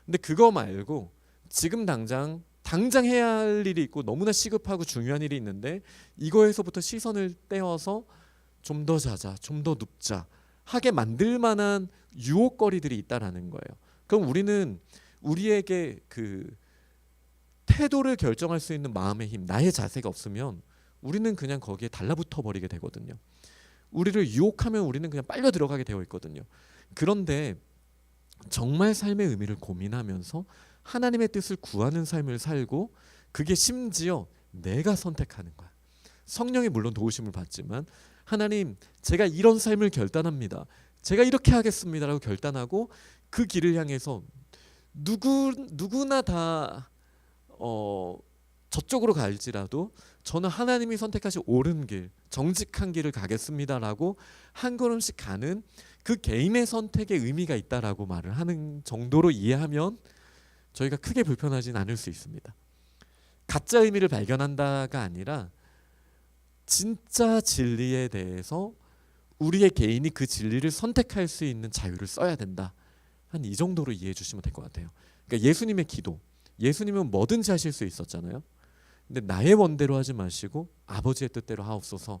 근데 그거 말고 지금 당장 해야 할 일이 있고 너무나 시급하고 중요한 일이 있는데 이거에서부터 시선을 떼어서 좀 더 자자, 좀 더 눕자 하게 만들 만한 유혹거리들이 있다라는 거예요. 그럼 우리는 우리에게 그 태도를 결정할 수 있는 마음의 힘, 나의 자세가 없으면 우리는 그냥 거기에 달라붙어 버리게 되거든요. 우리를 유혹하면 우리는 그냥 빨려 들어가게 되어 있거든요. 그런데 정말 삶의 의미를 고민하면서 하나님의 뜻을 구하는 삶을 살고, 그게 심지어 내가 선택하는 거야. 성령이 물론 도우심을 받지만 하나님, 제가 이런 삶을 결단합니다. 제가 이렇게 하겠습니다라고 결단하고 그 길을 향해서 누구나 다 저쪽으로 갈지라도 저는 하나님이 선택하신 옳은 길, 정직한 길을 가겠습니다라고 한 걸음씩 가는 그 개인의 선택에 의미가 있다라고 말을 하는 정도로 이해하면 저희가 크게 불편하진 않을 수 있습니다. 가짜 의미를 발견한다가 아니라 진짜 진리에 대해서 우리의 개인이 그 진리를 선택할 수 있는 자유를 써야 된다. 한 이 정도로 이해해 주시면 될 것 같아요. 그러니까 예수님의 기도, 예수님은 뭐든지 하실 수 있었잖아요. 근데 나의 원대로 하지 마시고 아버지의 뜻대로 하옵소서.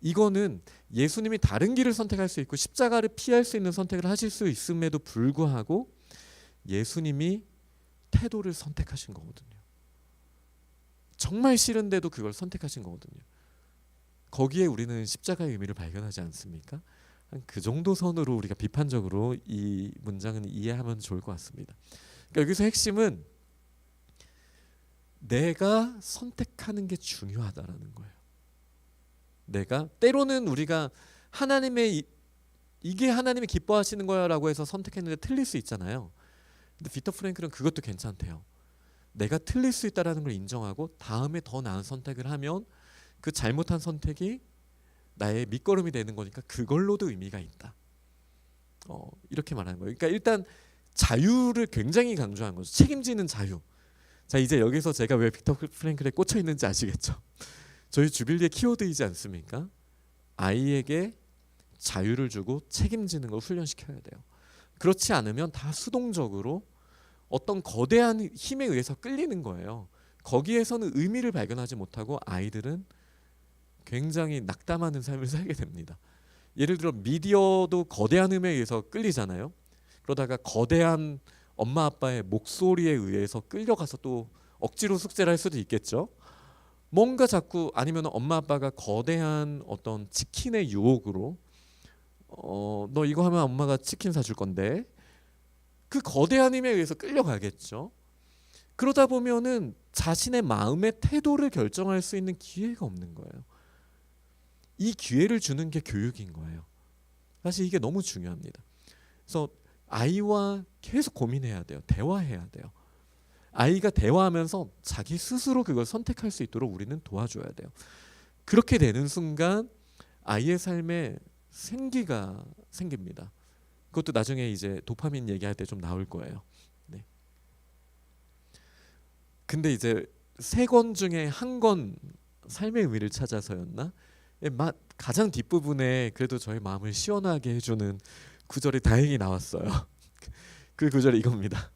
이거는 예수님이 다른 길을 선택할 수 있고 십자가를 피할 수 있는 선택을 하실 수 있음에도 불구하고 예수님이 태도를 선택하신 거거든요. 정말 싫은데도 그걸 선택하신 거거든요. 거기에 우리는 십자가의 의미를 발견하지 않습니까? 그 정도 선으로 우리가 비판적으로 이 문장은 이해하면 좋을 것 같습니다. 그러니까 여기서 핵심은 내가 선택하는 게 중요하다라는 거예요. 내가 때로는 우리가 이게 하나님이 기뻐하시는 거야라고 해서 선택했는데 틀릴 수 있잖아요. 근데 빅터 프랭클은 그것도 괜찮대요. 내가 틀릴 수 있다라는 걸 인정하고 다음에 더 나은 선택을 하면 그 잘못한 선택이 나의 밑거름이 되는 거니까 그걸로도 의미가 있다. 이렇게 말하는 거예요. 그러니까 일단 자유를 굉장히 강조한 거죠. 책임지는 자유. 자, 이제 여기서 제가 왜 빅터 프랭클에 꽂혀 있는지 아시겠죠? 저희 주빌리의 키워드이지 않습니까? 아이에게 자유를 주고 책임지는 걸 훈련시켜야 돼요. 그렇지 않으면 다 수동적으로 어떤 거대한 힘에 의해서 끌리는 거예요. 거기에서는 의미를 발견하지 못하고 아이들은 굉장히 낙담하는 삶을 살게 됩니다. 예를 들어 미디어도 거대한 힘에 의해서 끌리잖아요. 그러다가 거대한 엄마 아빠의 목소리에 의해서 끌려가서 또 억지로 숙제를 할 수도 있겠죠. 뭔가 자꾸 아니면 엄마 아빠가 거대한 어떤 치킨의 유혹으로 너 이거 하면 엄마가 치킨 사줄 건데, 그 거대한 힘에 의해서 끌려가겠죠. 그러다 보면은 자신의 마음의 태도를 결정할 수 있는 기회가 없는 거예요. 이 기회를 주는 게 교육인 거예요. 사실 이게 너무 중요합니다. 그래서 아이와 계속 고민해야 돼요. 대화해야 돼요. 아이가 대화하면서 자기 스스로 그걸 선택할 수 있도록 우리는 도와줘야 돼요. 그렇게 되는 순간 아이의 삶에 생기가 생깁니다. 그것도 나중에 이제 도파민 얘기할 때 좀 나올 거예요. 네. 근데 이제 3권 중에 한 권 삶의 의미를 찾아서였나? 가장 뒷부분에 그래도 저희 마음을 시원하게 해주는 구절이 다행히 나왔어요. 그 구절이 이겁니다.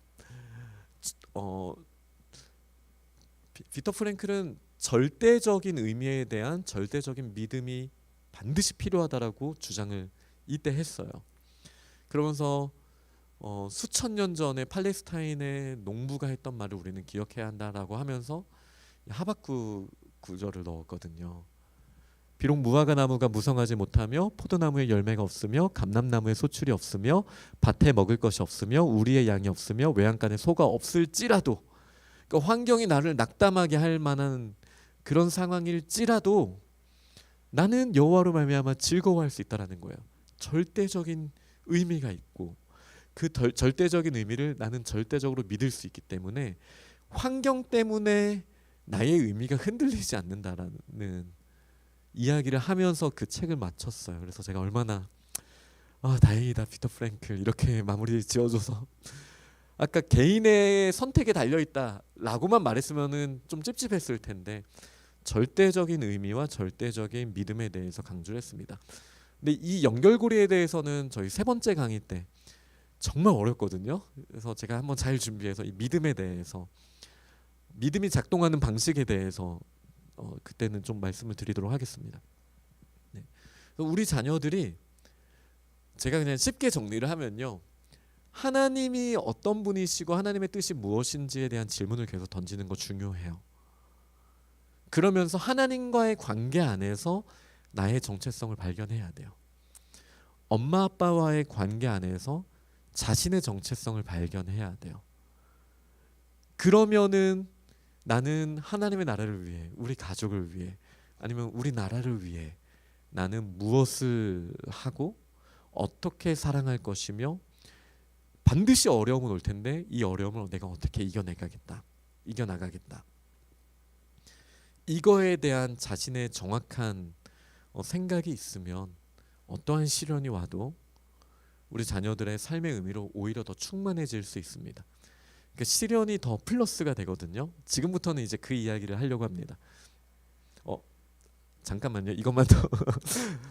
빅터 프랭클은 절대적인 의미에 대한 절대적인 믿음이 반드시 필요하다라고 주장을 이때 했어요. 그러면서 수천 년 전에 팔레스타인의 농부가 했던 말을 우리는 기억해야 한다라고 하면서 하박국 구절을 넣었거든요. 비록 무화과 나무가 무성하지 못하며 포도나무에 열매가 없으며 감람나무에 소출이 없으며 밭에 먹을 것이 없으며 우리의 양이 없으며 외양간에 소가 없을지라도, 그러니까 환경이 나를 낙담하게 할 만한 그런 상황일지라도 나는 여호와로 말미암아 즐거워할 수 있다라는 거예요. 절대적인 의미가 있고 그 절대적인 의미를 나는 절대적으로 믿을 수 있기 때문에 환경 때문에 나의 의미가 흔들리지 않는다라는 이야기를 하면서 그 책을 마쳤어요. 그래서 제가 얼마나 다행이다 빅터 프랭클 이렇게 마무리 지어줘서. 아까 개인의 선택에 달려있다라고만 말했으면 좀 찝찝했을 텐데 절대적인 의미와 절대적인 믿음에 대해서 강조를 했습니다. 근데 이 연결고리에 대해서는 저희 3번째 강의 때 정말 어렵거든요. 그래서 제가 한번 잘 준비해서 이 믿음에 대해서, 믿음이 작동하는 방식에 대해서 그때는 좀 말씀을 드리도록 하겠습니다. 네. 우리 자녀들이, 제가 그냥 쉽게 정리를 하면요, 하나님이 어떤 분이시고 하나님의 뜻이 무엇인지에 대한 질문을 계속 던지는 거 중요해요. 그러면서 하나님과의 관계 안에서 나의 정체성을 발견해야 돼요. 엄마 아빠와의 관계 안에서 자신의 정체성을 발견해야 돼요. 그러면은 나는 하나님의 나라를 위해, 우리 가족을 위해, 아니면 우리 나라를 위해 나는 무엇을 하고 어떻게 사랑할 것이며, 반드시 어려움은 올 텐데 이 어려움을 내가 어떻게 이겨나가겠다. 이거에 대한 자신의 정확한 생각이 있으면 어떠한 시련이 와도 우리 자녀들의 삶의 의미로 오히려 더 충만해질 수 있습니다. 그러니까 시련이 더 플러스가 되거든요. 지금부터는 이제 그 이야기를 하려고 합니다. 잠깐만요. 이것만 더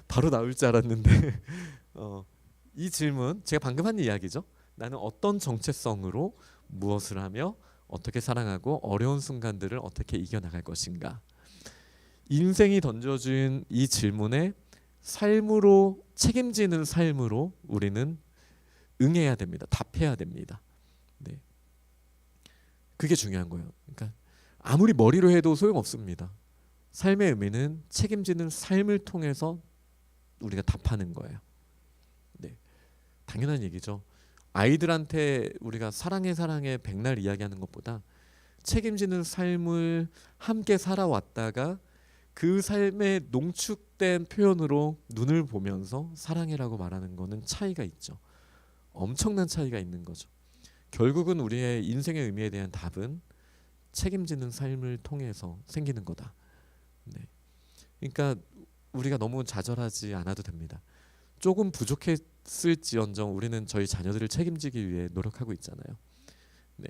바로 나올 줄 알았는데 이 질문, 제가 방금 한 이야기죠. 나는 어떤 정체성으로 무엇을 하며 어떻게 사랑하고 어려운 순간들을 어떻게 이겨나갈 것인가. 인생이 던져준 이 질문에 삶으로, 책임지는 삶으로 우리는 응해야 됩니다. 답해야 됩니다. 네. 그게 중요한 거예요. 그러니까 아무리 머리로 해도 소용없습니다. 삶의 의미는 책임지는 삶을 통해서 우리가 답하는 거예요. 네. 당연한 얘기죠. 아이들한테 우리가 사랑해 백날 이야기하는 것보다 책임지는 삶을 함께 살아왔다가 그 삶의 농축된 표현으로 눈을 보면서 사랑해라고 말하는 거는 차이가 있죠. 엄청난 차이가 있는 거죠. 결국은 우리의 인생의 의미에 대한 답은 책임지는 삶을 통해서 생기는 거다. 네. 그러니까 우리가 너무 좌절하지 않아도 됩니다. 조금 부족했을지언정 우리는 저희 자녀들을 책임지기 위해 노력하고 있잖아요. 네.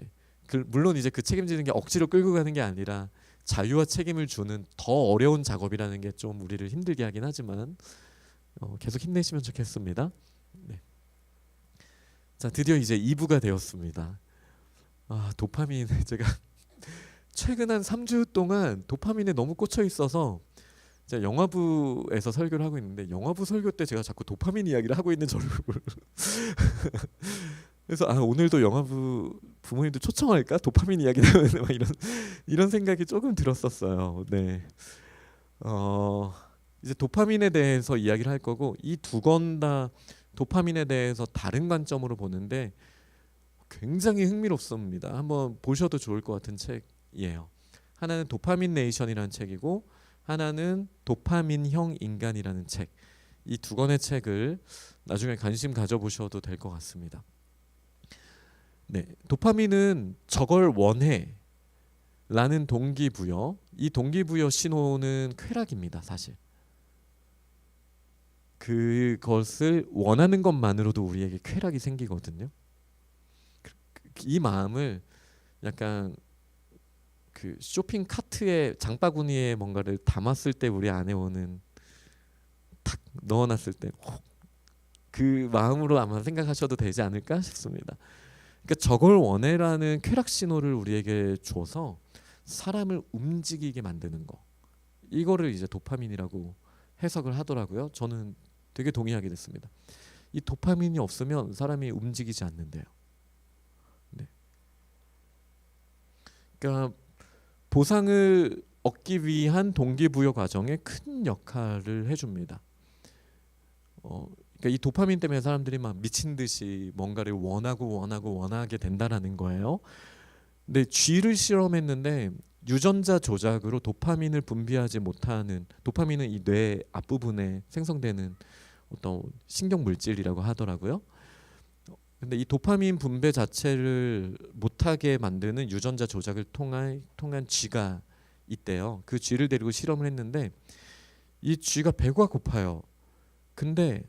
물론 이제 그 책임지는 게 억지로 끌고 가는 게 아니라 자유와 책임을 주는 더 어려운 작업이라는 게 좀 우리를 힘들게 하긴 하지만 계속 힘내시면 좋겠습니다. 네. 자, 드디어 이제 2부가 되었습니다. 도파민 제가 최근 한 3주 동안 도파민에 너무 꽂혀 있어서 제가 영화부에서 설교를 하고 있는데 영화부 설교 때 제가 자꾸 도파민 이야기를 하고 있는 저를 그래서 오늘도 영화부 부모님도 초청할까? 도파민 이야기 나오는 막 이런 생각이 조금 들었었어요. 네. 이제 도파민에 대해서 이야기를 할 거고 이 두 권 다 도파민에 대해서 다른 관점으로 보는데 굉장히 흥미롭습니다. 한번 보셔도 좋을 것 같은 책이에요. 하나는 도파민 네이션이라는 책이고 하나는 도파민형 인간이라는 책. 이 두 권의 책을 나중에 관심 가져보셔도 될 것 같습니다. 네, 도파민은 저걸 원해 라는 동기부여. 이 동기부여 신호는 쾌락입니다. 사실 그것을 원하는 것만으로도 우리에게 쾌락이 생기거든요. 이 마음을 약간 그 쇼핑 카트에 장바구니에 뭔가를 담았을 때 우리 안에 오는 탁 넣어놨을 때 그 마음으로 아마 생각하셔도 되지 않을까 싶습니다. 그러니까 저걸 원해라는 쾌락 신호를 우리에게 줘서 사람을 움직이게 만드는 거, 이거를 이제 도파민이라고 해석을 하더라고요. 저는 되게 동의하게 됐습니다. 이 도파민이 없으면 사람이 움직이지 않는데요. 네. 그러니까 보상을 얻기 위한 동기부여 과정에 큰 역할을 해줍니다. 그러니까 이 도파민 때문에 사람들이 막 미친 듯이 뭔가를 원하게 된다라는 거예요. 근데 쥐를 실험했는데 유전자 조작으로 도파민을 분비하지 못하는, 도파민은 이 뇌 앞부분에 생성되는 어떤 신경 물질이라고 하더라고요. 근데 이 도파민 분배 자체를 못하게 만드는 유전자 조작을 통한 쥐가 있대요. 그 쥐를 데리고 실험을 했는데 이 쥐가 배가 고파요. 근데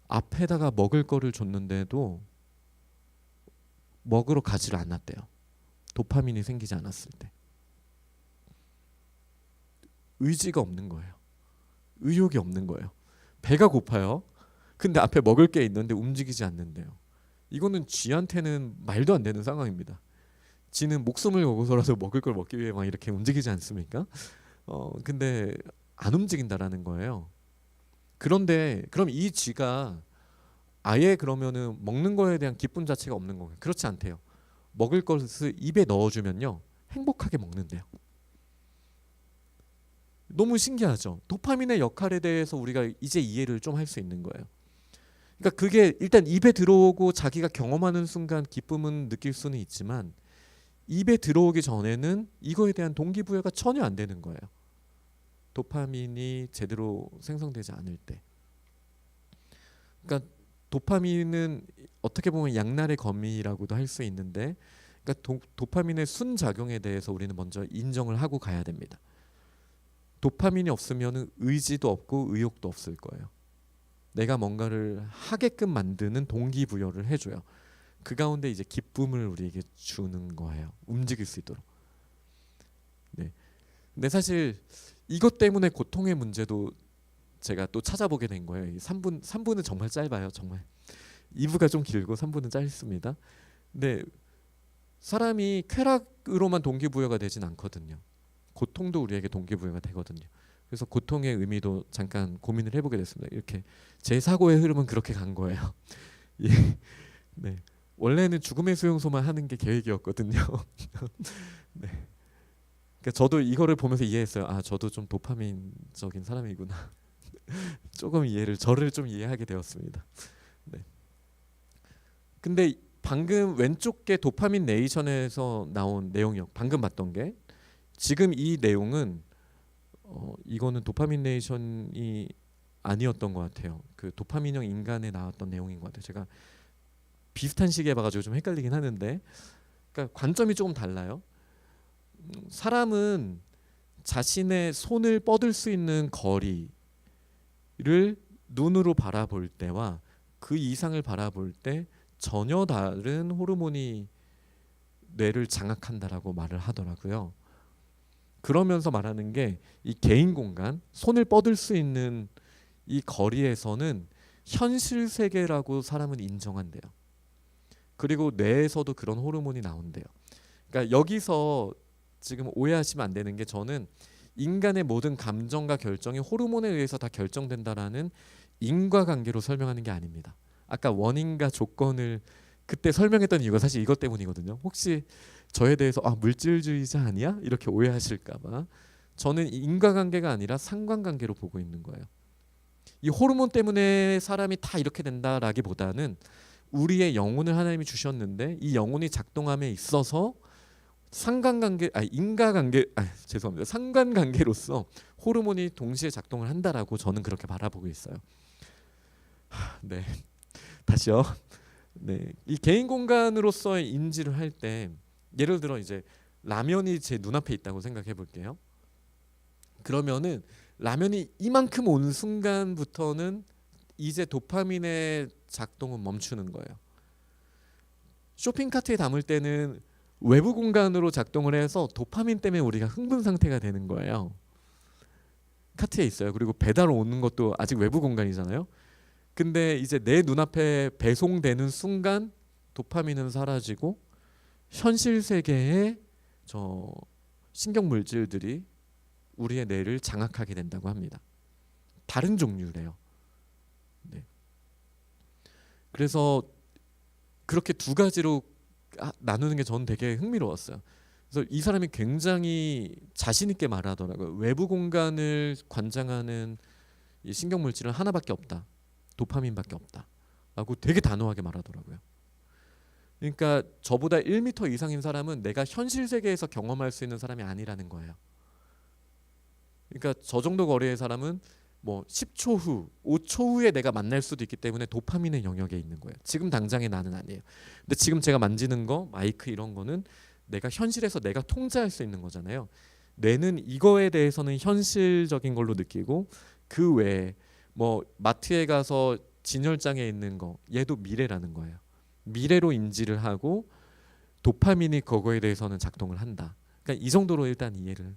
앞에다가 먹을 거를 줬는데도 먹으러 가지를 않았대요. 도파민이 생기지 않았을 때. 의지가 없는 거예요. 의욕이 없는 거예요. 배가 고파요. 근데 앞에 먹을 게 있는데 움직이지 않는데요. 이거는 쥐한테는 말도 안 되는 상황입니다. 쥐는 목숨을 걸고서라도 먹을 걸 먹기 위해 막 이렇게 움직이지 않습니까? 근데 안 움직인다라는 거예요. 그런데 그럼 이 쥐가 아예 그러면은 먹는 거에 대한 기쁨 자체가 없는 건가요? 그렇지 않대요. 먹을 것을 입에 넣어주면요 행복하게 먹는데요. 너무 신기하죠. 도파민의 역할에 대해서 우리가 이제 이해를 좀 할 수 있는 거예요. 그러니까 그게 일단 입에 들어오고 자기가 경험하는 순간 기쁨은 느낄 수는 있지만 입에 들어오기 전에는 이거에 대한 동기부여가 전혀 안 되는 거예요. 도파민이 제대로 생성되지 않을 때. 그러니까 도파민은 어떻게 보면 양날의 검이라고도 할 수 있는데, 그러니까 도파민의 순작용에 대해서 우리는 먼저 인정을 하고 가야 됩니다. 도파민이 없으면 의지도 없고 의욕도 없을 거예요. 내가 뭔가를 하게끔 만드는 동기부여를 해줘요. 그 가운데 이제 기쁨을 우리에게 주는 거예요. 움직일 수 있도록. 네. 근데 사실 이것 때문에 고통의 문제도 제가 또 찾아보게 된 거예요. 3분은 정말 짧아요. 정말 2부가 좀 길고 3부는 짧습니다. 근데 사람이 쾌락으로만 동기부여가 되진 않거든요. 고통도 우리에게 동기부여가 되거든요. 그래서 고통의 의미도 잠깐 고민을 해보게 됐습니다. 이렇게 제 사고의 흐름은 그렇게 간 거예요. 예. 네. 원래는 죽음의 수용소만 하는 게 계획이었거든요. 네. 그러니까 저도 이거를 보면서 이해했어요. 저도 좀 도파민적인 사람이구나. 조금 저를 좀 이해하게 되었습니다. 네. 근데 방금 왼쪽 게 도파민 네이션에서 나온 내용이요. 방금 봤던 게 지금 이 내용은 이거는 도파민 네이션이 아니었던 것 같아요. 그 도파민형 인간에 나왔던 내용인 것 같아요. 제가 비슷한 시기에 봐가지고 좀 헷갈리긴 하는데, 그러니까 관점이 조금 달라요. 사람은 자신의 손을 뻗을 수 있는 거리를 눈으로 바라볼 때와 그 이상을 바라볼 때 전혀 다른 호르몬이 뇌를 장악한다라고 말을 하더라고요. 그러면서 말하는 게 이 개인 공간, 손을 뻗을 수 있는 이 거리에서는 현실 세계라고 사람은 인정한대요. 그리고 뇌에서도 그런 호르몬이 나온대요. 그러니까 여기서 지금 오해하시면 안 되는 게, 저는 인간의 모든 감정과 결정이 호르몬에 의해서 다 결정된다라는 인과관계로 설명하는 게 아닙니다. 아까 원인과 조건을 그때 설명했던 이유가 사실 이것 때문이거든요. 혹시 저에 대해서 물질주의자 아니야? 이렇게 오해하실까 봐. 저는 인과관계가 아니라 상관관계로 보고 있는 거예요. 이 호르몬 때문에 사람이 다 이렇게 된다라기보다는 우리의 영혼을 하나님이 주셨는데 이 영혼이 작동함에 있어서 죄송합니다. 상관관계로서 호르몬이 동시에 작동을 한다라고 저는 그렇게 바라보고 있어요. 네, 다시요. 네, 이 개인 공간으로서의 인지를 할 때, 예를 들어 이제 라면이 제 눈앞에 있다고 생각해 볼게요. 그러면은 라면이 이만큼 오는 순간부터는 이제 도파민의 작동은 멈추는 거예요. 쇼핑 카트에 담을 때는 외부 공간으로 작동을 해서 도파민 때문에 우리가 흥분 상태가 되는 거예요. 카트에 있어요. 그리고 배달 오는 것도 아직 외부 공간이잖아요. 근데 이제 내 눈앞에 배송되는 순간 도파민은 사라지고 현실 세계의 저 신경 물질들이 우리의 뇌를 장악하게 된다고 합니다. 다른 종류래요. 네. 그래서 그렇게 두 가지로 나누는 게 저는 되게 흥미로웠어요. 그래서 이 사람이 굉장히 자신 있게 말하더라고요. 외부 공간을 관장하는 이 신경 물질은 하나밖에 없다. 도파민밖에 없다. 라고 되게 단호하게 말하더라고요. 그러니까 저보다 1m 이상인 사람은 내가 현실 세계에서 경험할 수 있는 사람이 아니라는 거예요. 그러니까 저 정도 거리의 사람은 뭐 10초 후, 5초 후에 내가 만날 수도 있기 때문에 도파민의 영역에 있는 거예요. 지금 당장의 나는 아니에요. 근데 지금 제가 만지는 거, 마이크 이런 거는 내가 현실에서 내가 통제할 수 있는 거잖아요. 뇌는 이거에 대해서는 현실적인 걸로 느끼고 그 외에 뭐 마트에 가서 진열장에 있는 거, 얘도 미래라는 거예요. 미래로 인지를 하고 도파민이 그거에 대해서는 작동을 한다. 그러니까 이 정도로 일단 이해를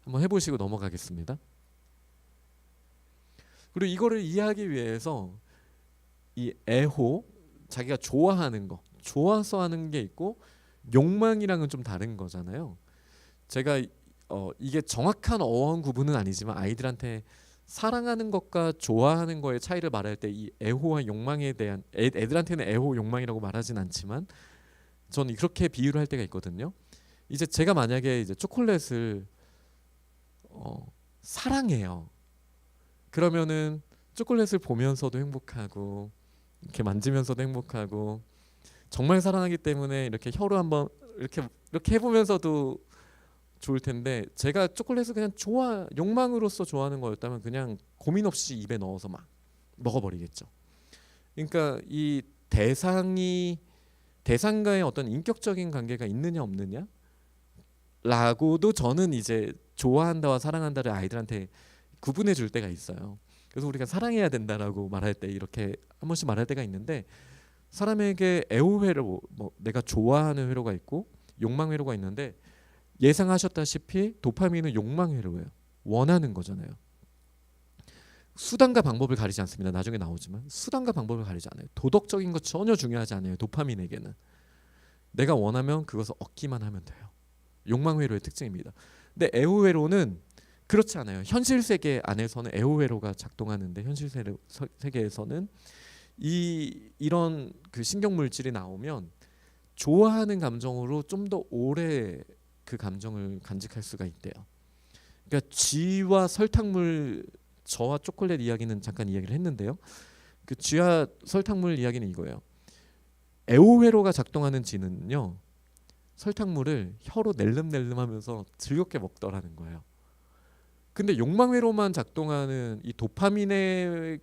한번 해보시고 넘어가겠습니다. 그리고 이거를 이해하기 위해서 이 애호, 자기가 좋아하는 거, 좋아서 하는 게 있고 욕망이랑은 좀 다른 거잖아요. 제가 이게 정확한 어원 구분은 아니지만 아이들한테 사랑하는 것과 좋아하는 거의 차이를 말할 때 이 애호와 욕망에 대한 애들한테는 애호, 욕망이라고 말하진 않지만 저는 그렇게 비유를 할 때가 있거든요. 이제 제가 만약에 이제 초콜릿을 사랑해요. 그러면은 초콜릿을 보면서도 행복하고 이렇게 만지면서도 행복하고 정말 사랑하기 때문에 이렇게 혀로 한번 이렇게 해보면서도 좋을 텐데, 제가 초콜릿을 그냥 욕망으로서 좋아하는 거였다면 그냥 고민 없이 입에 넣어서 막 먹어버리겠죠. 그러니까 이 대상과의 어떤 인격적인 관계가 있느냐 없느냐 라고도 저는 이제 좋아한다와 사랑한다를 아이들한테 구분해 줄 때가 있어요. 그래서 우리가 사랑해야 된다라고 말할 때 이렇게 한 번씩 말할 때가 있는데, 사람에게 애호회로 내가 좋아하는 회로가 있고 욕망 회로가 있는데, 예상하셨다시피 도파민은 욕망 회로예요. 원하는 거잖아요. 수단과 방법을 가리지 않습니다. 나중에 나오지만 수단과 방법을 가리지 않아요. 도덕적인 거 전혀 중요하지 않아요. 도파민에게는 내가 원하면 그것을 얻기만 하면 돼요. 욕망 회로의 특징입니다. 근데 애호 회로는 그렇지 않아요. 현실 세계 안에서는 애호 회로가 작동하는데, 현실 세계에서는 이런 그 신경 물질이 나오면 좋아하는 감정으로 좀 더 오래 그 감정을 간직할 수가 있대요. 그러니까 쥐와 설탕물, 저와 초콜릿 이야기는 잠깐 이야기를 했는데요. 그 쥐와 설탕물 이야기는 이거예요. 애호회로가 작동하는 쥐는요, 설탕물을 혀로 낼름낼름하면서 즐겁게 먹더라는 거예요. 근데 욕망회로만 작동하는 이 도파민의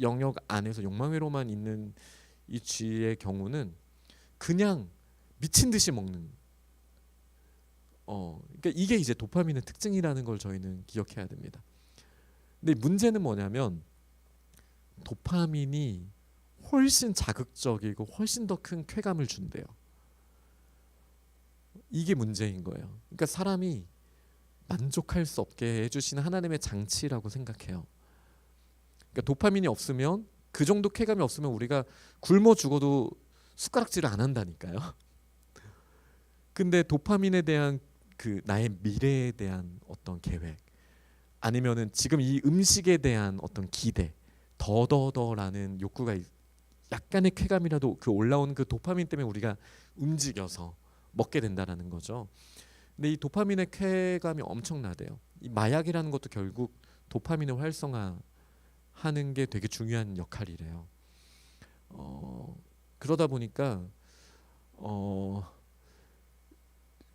영역 안에서 욕망회로만 있는 이 쥐의 경우는 그냥 미친 듯이 먹는, 그러니까 이게 이제 도파민의 특징이라는 걸 저희는 기억해야 됩니다. 근데 문제는 뭐냐면 도파민이 훨씬 자극적이고 훨씬 더 큰 쾌감을 준대요. 이게 문제인 거예요. 그러니까 사람이 만족할 수 없게 해주시는 하나님의 장치라고 생각해요. 그러니까 도파민이 없으면, 그 정도 쾌감이 없으면 우리가 굶어 죽어도 숟가락질을 안 한다니까요. 근데 도파민에 대한 그 나의 미래에 대한 어떤 계획, 아니면은 지금 이 음식에 대한 어떤 기대, 더더더라는 욕구가 약간의 쾌감이라도 그 올라오는 그 도파민 때문에 우리가 움직여서 먹게 된다라는 거죠. 근데 이 도파민의 쾌감이 엄청나대요. 이 마약이라는 것도 결국 도파민을 활성화하는 게 되게 중요한 역할이래요. 그러다 보니까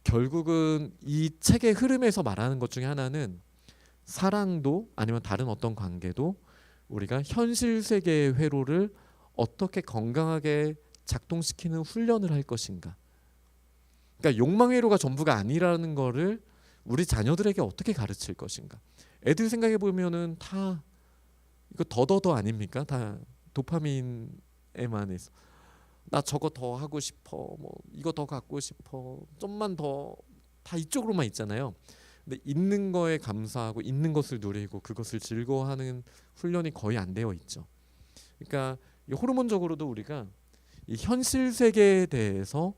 결국은 이 책의 흐름에서 말하는 것 중에 하나는 사랑도 아니면 다른 어떤 관계도 우리가 현실 세계의 회로를 어떻게 건강하게 작동시키는 훈련을 할 것인가. 그러니까 욕망 회로가 전부가 아니라는 거를 우리 자녀들에게 어떻게 가르칠 것인가. 애들 생각해 보면은 다 이거 더더더 아닙니까? 다 도파민에만 있어. 나 저거 더 하고 싶어. 뭐 이거 더 갖고 싶어. 좀만 더, 다 이쪽으로만 있잖아요. 근데 있는 거에 감사하고 있는 것을 누리고 그것을 즐거워하는 훈련이 거의 안 되어 있죠. 그러니까 이 호르몬적으로도 우리가 이 현실 세계에 대해서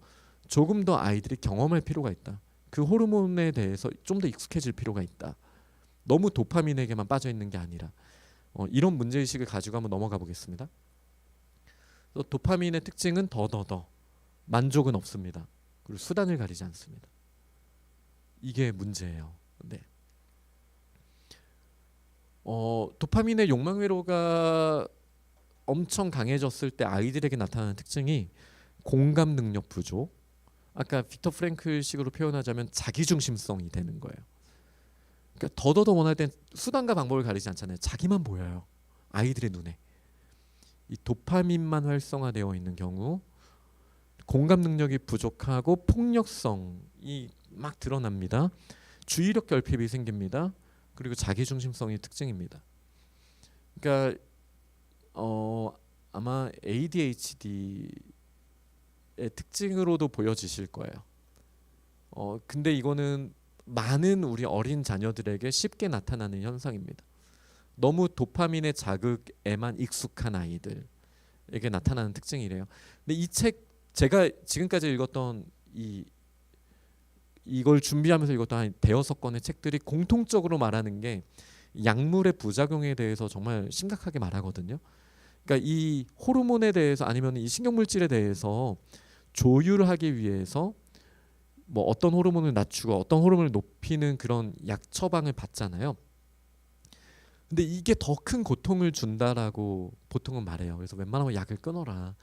조금 더 아이들이 경험할 필요가 있다. 그 호르몬에 대해서 좀 더 익숙해질 필요가 있다. 너무 도파민에게만 빠져 있는 게 아니라 이런 문제의식을 가지고 한번 넘어가 보겠습니다. 도파민의 특징은 더더더, 만족은 없습니다. 그리고 수단을 가리지 않습니다. 이게 문제예요. 네. 도파민의 욕망 회로가 엄청 강해졌을 때 아이들에게 나타나는 특징이 공감 능력 부족. 아까 빅터 프랭클식으로 표현하자면 자기중심성이 되는 거예요. 그러니까 더더더 원할 땐 수단과 방법을 가리지 않잖아요. 자기만 보여요. 아이들의 눈에. 이 도파민만 활성화되어 있는 경우 공감 능력이 부족하고 폭력성이 막 드러납니다. 주의력 결핍이 생깁니다. 그리고 자기중심성이 특징입니다. 그러니까 아마 ADHD의 특징으로도 보여지실 거예요. 근데 이거는 많은 우리 어린 자녀들에게 쉽게 나타나는 현상입니다. 너무 도파민의 자극에만 익숙한 아이들에게 나타나는 특징이래요. 근데 이 책, 제가 지금까지 읽었던 이걸 준비하면서 읽었던 한 대여섯 권의 책들이 공통적으로 말하는 게 약물의 부작용에 대해서 정말 심각하게 말하거든요. 그러니까 이 호르몬에 대해서 아니면 이 신경물질에 대해서 조율하기 위해서 뭐 어떤 호르몬을 낮추고 어떤 호르몬을 높이는 그런 약 처방을 받잖아요. 근데 이게 더 큰 고통을 준다라고 보통은 말해요. 그래서 웬만하면 약을 끊어라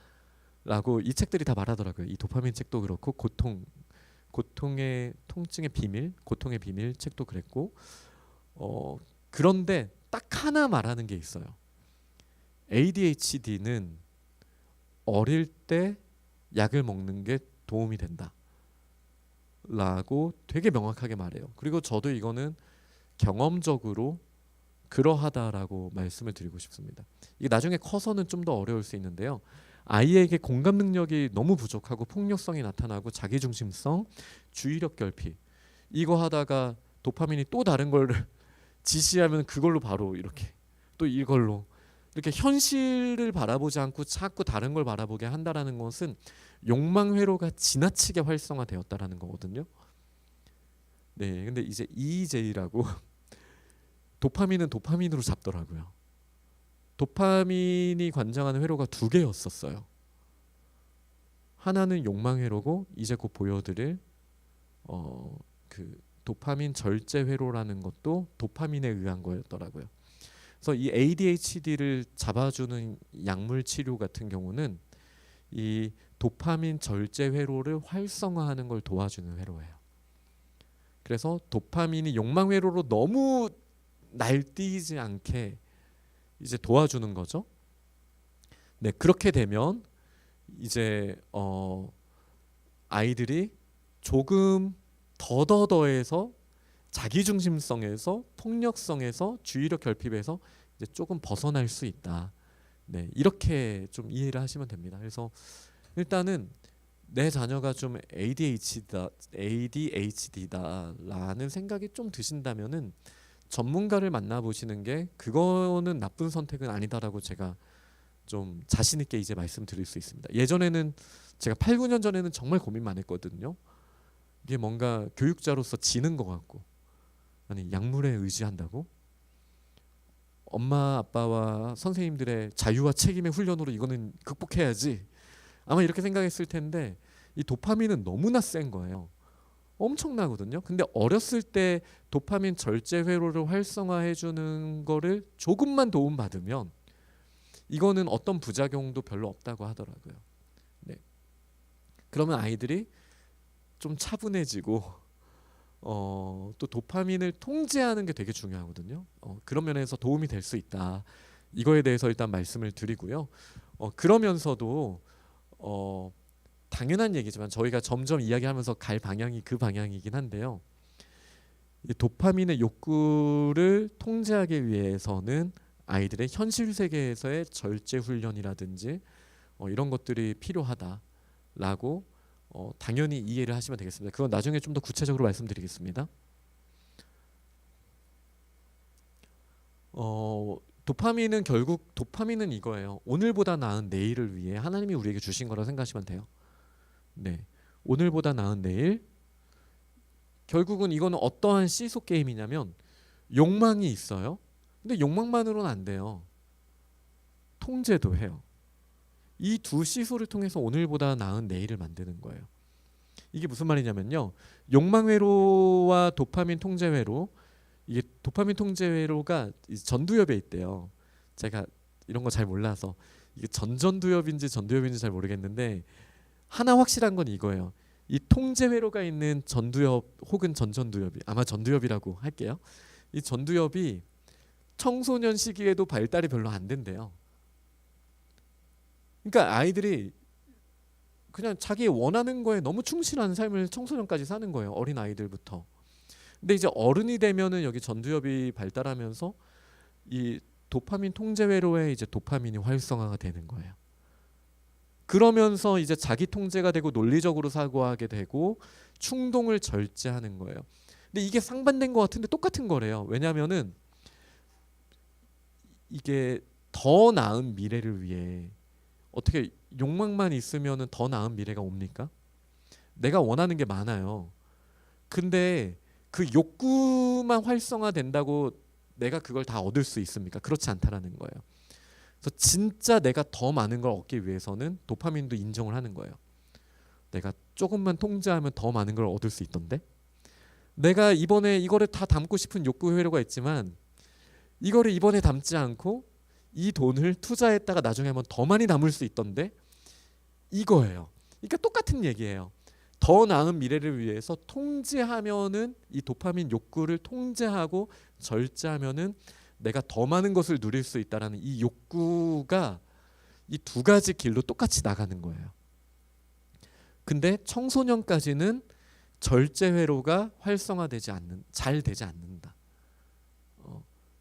라고 이 책들이 다 말하더라고요. 이 도파민 책도 그렇고 고통의 통증의 비밀, 고통의 비밀 책도 그랬고 그런데 딱 하나 말하는 게 있어요. ADHD는 어릴 때 약을 먹는 게 도움이 된다 라고 되게 명확하게 말해요. 그리고 저도 이거는 경험적으로 그러하다라고 말씀을 드리고 싶습니다. 이게 나중에 커서는 좀 더 어려울 수 있는데요. 아이에게 공감 능력이 너무 부족하고 폭력성이 나타나고 자기중심성, 주의력 결핍 이거 하다가 도파민이 또 다른 걸 지시하면 그걸로 바로 이렇게 또 이걸로 이렇게 현실을 바라보지 않고 자꾸 다른 걸 바라보게 한다라는 것은 욕망 회로가 지나치게 활성화되었다라는 거거든요. 네, 근데 이제 EJ라고 도파민은 도파민으로 잡더라고요. 도파민이 관장하는 회로가 두 개였었어요. 하나는 욕망 회로고 이제 곧 보여드릴 그 도파민 절제 회로라는 것도 도파민에 의한 거였더라고요. 그래서 이 ADHD를 잡아주는 약물 치료 같은 경우는 이 도파민 절제 회로를 활성화하는 걸 도와주는 회로예요. 그래서 도파민이 욕망 회로로 너무 날뛰지 않게 이제 도와주는 거죠. 네, 그렇게 되면 이제 아이들이 조금 더더더해서 자기중심성에서 폭력성에서 주의력 결핍에서 이제 조금 벗어날 수 있다. 네, 이렇게 좀 이해를 하시면 됩니다. 그래서 일단은 내 자녀가 좀 ADHD다라는 생각이 좀 드신다면은 전문가를 만나보시는 게 그거는 나쁜 선택은 아니다라고 제가 좀 자신 있게 이제 말씀드릴 수 있습니다. 예전에는 제가 8, 9년 전에는 정말 고민 많이 했거든요. 이게 뭔가 교육자로서 지는 것 같고, 아니 약물에 의지한다고? 엄마 아빠와 선생님들의 자유와 책임의 훈련으로 이거는 극복해야지. 아마 이렇게 생각했을 텐데 이 도파민은 너무나 센 거예요. 엄청나거든요. 근데 어렸을 때 도파민 절제 회로를 활성화해 주는 거를 조금만 도움받으면 이거는 어떤 부작용도 별로 없다고 하더라고요. 네. 그러면 아이들이 좀 차분해지고 또 도파민을 통제하는 게 되게 중요하거든요. 그런 면에서 도움이 될 수 있다. 이거에 대해서 일단 말씀을 드리고요. 그러면서도 당연한 얘기지만 저희가 점점 이야기하면서 갈 방향이 그 방향이긴 한데요. 이 도파민의 욕구를 통제하기 위해서는 아이들의 현실 세계에서의 절제 훈련이라든지 이런 것들이 필요하다라고 당연히 이해를 하시면 되겠습니다. 그건 나중에 좀 더 구체적으로 말씀드리겠습니다. 도파민은 결국 도파민은 이거예요. 오늘보다 나은 내일을 위해 하나님이 우리에게 주신 거라고 생각하시면 돼요. 네, 오늘보다 나은 내일. 결국은 이거는 어떠한 시소 게임이냐면 욕망이 있어요. 근데 욕망만으로는 안 돼요. 통제도 해요. 이 두 시소를 통해서 오늘보다 나은 내일을 만드는 거예요. 이게 무슨 말이냐면요. 욕망 회로와 도파민 통제 회로, 이게 도파민 통제 회로가 전두엽에 있대요. 제가 이런 거 잘 몰라서 이게 전전두엽인지 전두엽인지 잘 모르겠는데 하나 확실한 건 이거예요. 이 통제 회로가 있는 전두엽 혹은 전전두엽이, 아마 전두엽이라고 할게요. 이 전두엽이 청소년 시기에도 발달이 별로 안 된대요. 그러니까 아이들이 그냥 자기 원하는 거에 너무 충실한 삶을 청소년까지 사는 거예요. 어린 아이들부터. 근데 이제 어른이 되면은 여기 전두엽이 발달하면서 이 도파민 통제 회로에 이제 도파민이 활성화가 되는 거예요. 그러면서 이제 자기 통제가 되고 논리적으로 사고하게 되고 충동을 절제하는 거예요. 근데 이게 상반된 것 같은데 똑같은 거래요. 왜냐하면은 이게 더 나은 미래를 위해 어떻게 욕망만 있으면은 더 나은 미래가 옵니까? 내가 원하는 게 많아요. 근데 그 욕구만 활성화된다고 내가 그걸 다 얻을 수 있습니까? 그렇지 않다라는 거예요. 그래서 진짜 내가 더 많은 걸 얻기 위해서는 도파민도 인정을 하는 거예요. 내가 조금만 통제하면 더 많은 걸 얻을 수 있던데, 내가 이번에 이거를 다 담고 싶은 욕구 회로가 있지만 이거를 이번에 담지 않고 이 돈을 투자했다가 나중에 하면 더 많이 남을 수 있던데, 이거예요. 그러니까 똑같은 얘기예요. 더 나은 미래를 위해서 통제하면은 이 도파민 욕구를 통제하고 절제하면은 내가 더 많은 것을 누릴 수 있다라는 이 욕구가 이 두 가지 길로 똑같이 나가는 거예요. 근데 청소년까지는 절제 회로가 활성화되지 않는, 잘 되지 않는다.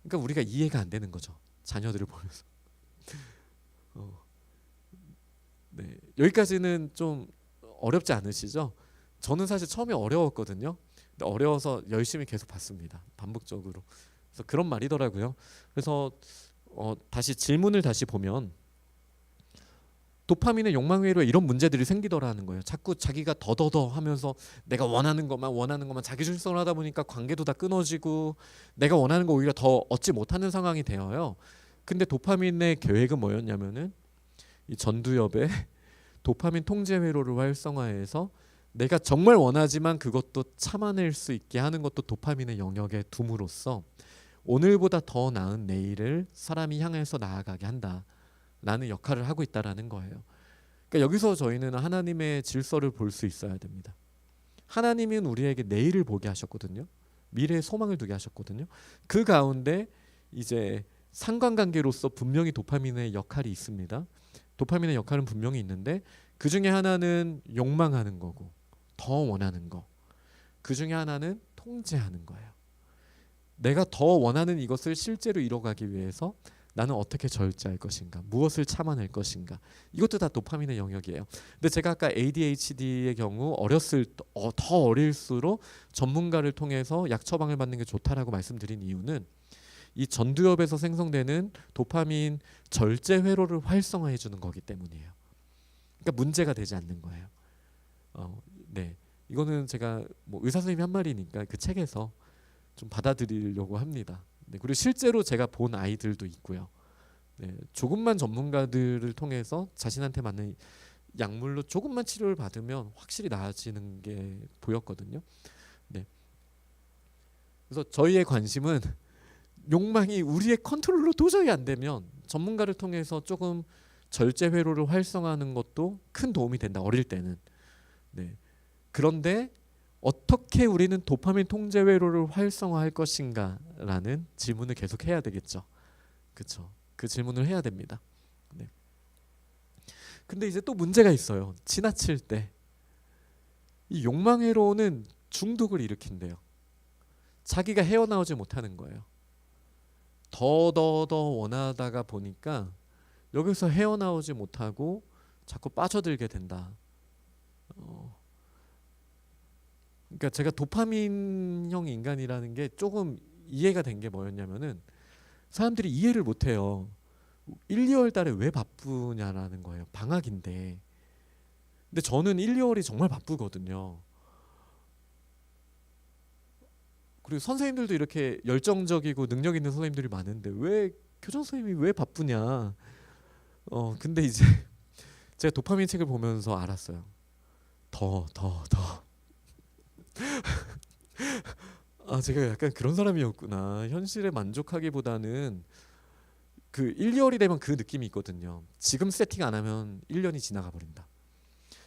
그러니까 우리가 이해가 안 되는 거죠. 자녀들을 보면서. 네, 여기까지는 좀 어렵지 않으시죠? 저는 사실 처음에 어려웠거든요. 근데 어려워서 열심히 계속 봤습니다. 반복적으로. 그래서 그런 말이더라고요. 그래서 다시 질문을 다시 보면 도파민의 욕망 회로에 이런 문제들이 생기더라는 거예요. 자꾸 자기가 더더더 하면서 내가 원하는 것만 자기중심성을 하다 보니까 관계도 다 끊어지고 내가 원하는 거 오히려 더 얻지 못하는 상황이 되어요. 근데 도파민의 계획은 뭐였냐면은 이 전두엽에 도파민 통제 회로를 활성화해서 내가 정말 원하지만 그것도 참아낼 수 있게 하는 것도 도파민의 영역에 둠으로써 오늘보다 더 나은 내일을 사람이 향해서 나아가게 한다라는 역할을 하고 있다라는 거예요. 그러니까 여기서 저희는 하나님의 질서를 볼 수 있어야 됩니다. 하나님은 우리에게 내일을 보게 하셨거든요. 미래에 소망을 두게 하셨거든요. 그 가운데 이제 상관관계로서 분명히 도파민의 역할이 있습니다. 도파민의 역할은 분명히 있는데 그 중에 하나는 욕망하는 거고 더 원하는 거. 그 중에 하나는 통제하는 거예요. 내가 더 원하는 이것을 실제로 이뤄가기 위해서 나는 어떻게 절제할 것인가, 무엇을 참아낼 것인가, 이것도 다 도파민의 영역이에요. 근데 제가 아까 ADHD의 경우 더 어릴수록 전문가를 통해서 약 처방을 받는 게 좋다라고 말씀드린 이유는 이 전두엽에서 생성되는 도파민 절제 회로를 활성화해 주는 거기 때문이에요. 그러니까 문제가 되지 않는 거예요. 네, 이거는 제가 뭐 의사 선생님이 한 말이니까 그 책에서 좀 받아들이려고 합니다. 네, 그리고 실제로 제가 본 아이들도 있고요. 네, 조금만 전문가들을 통해서 자신한테 맞는 약물로 조금만 치료를 받으면 확실히 나아지는 게 보였거든요. 네. 그래서 저희의 관심은 욕망이 우리의 컨트롤로 도저히 안 되면 전문가를 통해서 조금 절제 회로를 활성화하는 것도 큰 도움이 된다. 어릴 때는. 네. 그런데 어떻게 우리는 도파민 통제 회로를 활성화할 것인가라는 질문을 계속 해야 되겠죠. 그렇죠. 그 질문을 해야 됩니다. 네. 근데 이제 또 문제가 있어요. 지나칠 때 이 욕망 회로는 중독을 일으킨대요. 자기가 헤어나오지 못하는 거예요. 더 원하다가 보니까 여기서 헤어나오지 못하고 자꾸 빠져들게 된다. 그러니까 제가 도파민형 인간이라는 게 조금 이해가 된 게 뭐였냐면은 사람들이 이해를 못해요. 1, 2월 달에 왜 바쁘냐라는 거예요. 방학인데. 근데 저는 1, 2월이 정말 바쁘거든요. 그리고 선생님들도 이렇게 열정적이고 능력 있는 선생님들이 많은데 왜 교장 선생님이 왜 바쁘냐. 근데 이제 제가 도파민 책을 보면서 알았어요. 더. 제가 약간 그런 사람이었구나. 현실에 만족하기보다는 그 1, 2월이 되면 그 느낌이 있거든요. 지금 세팅 안 하면 1년이 지나가 버린다.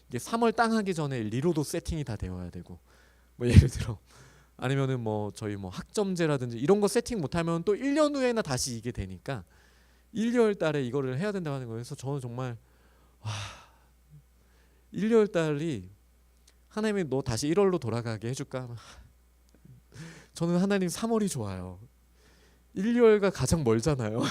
이게 3월 땅 하기 전에 리로도 세팅이 다 되어야 되고, 뭐 예를 들어 아니면은 뭐 저희 뭐 학점제라든지 이런 거 세팅 못하면 또 1년 후에나 다시 이게 되니까 1, 2월 달에 이거를 해야 된다고 하는 거예요. 그래서 저는 정말 1, 2월 달이 하나님이 너 다시 1월로 돌아가게 해줄까? 저는 하나님 3월이 좋아요. 1, 2월과 가장 멀잖아요.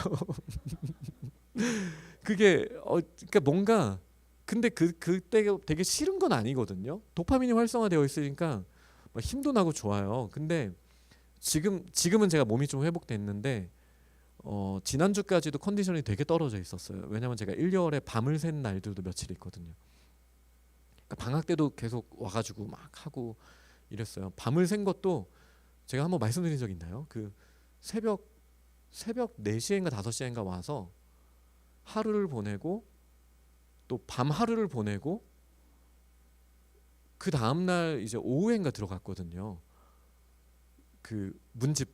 그게 그러니까 뭔가 근데 그때 되게 싫은 건 아니거든요. 도파민이 활성화되어 있으니까 막 힘도 나고 좋아요. 근데 지금은 제가 몸이 좀 회복됐는데 지난주까지도 컨디션이 되게 떨어져 있었어요. 왜냐면 제가 1, 2월에 밤을 샌 날들도 며칠 있거든요. 그러니까 방학 때도 계속 와가지고 막 하고 이랬어요. 밤을 샌 것도 제가 한번 말씀드린 적 있나요? 그 새벽 4시인가 5시인가 와서 하루를 보내고 또 밤 하루를 보내고 그 다음 날 이제 오후엔가 들어갔거든요. 그 문집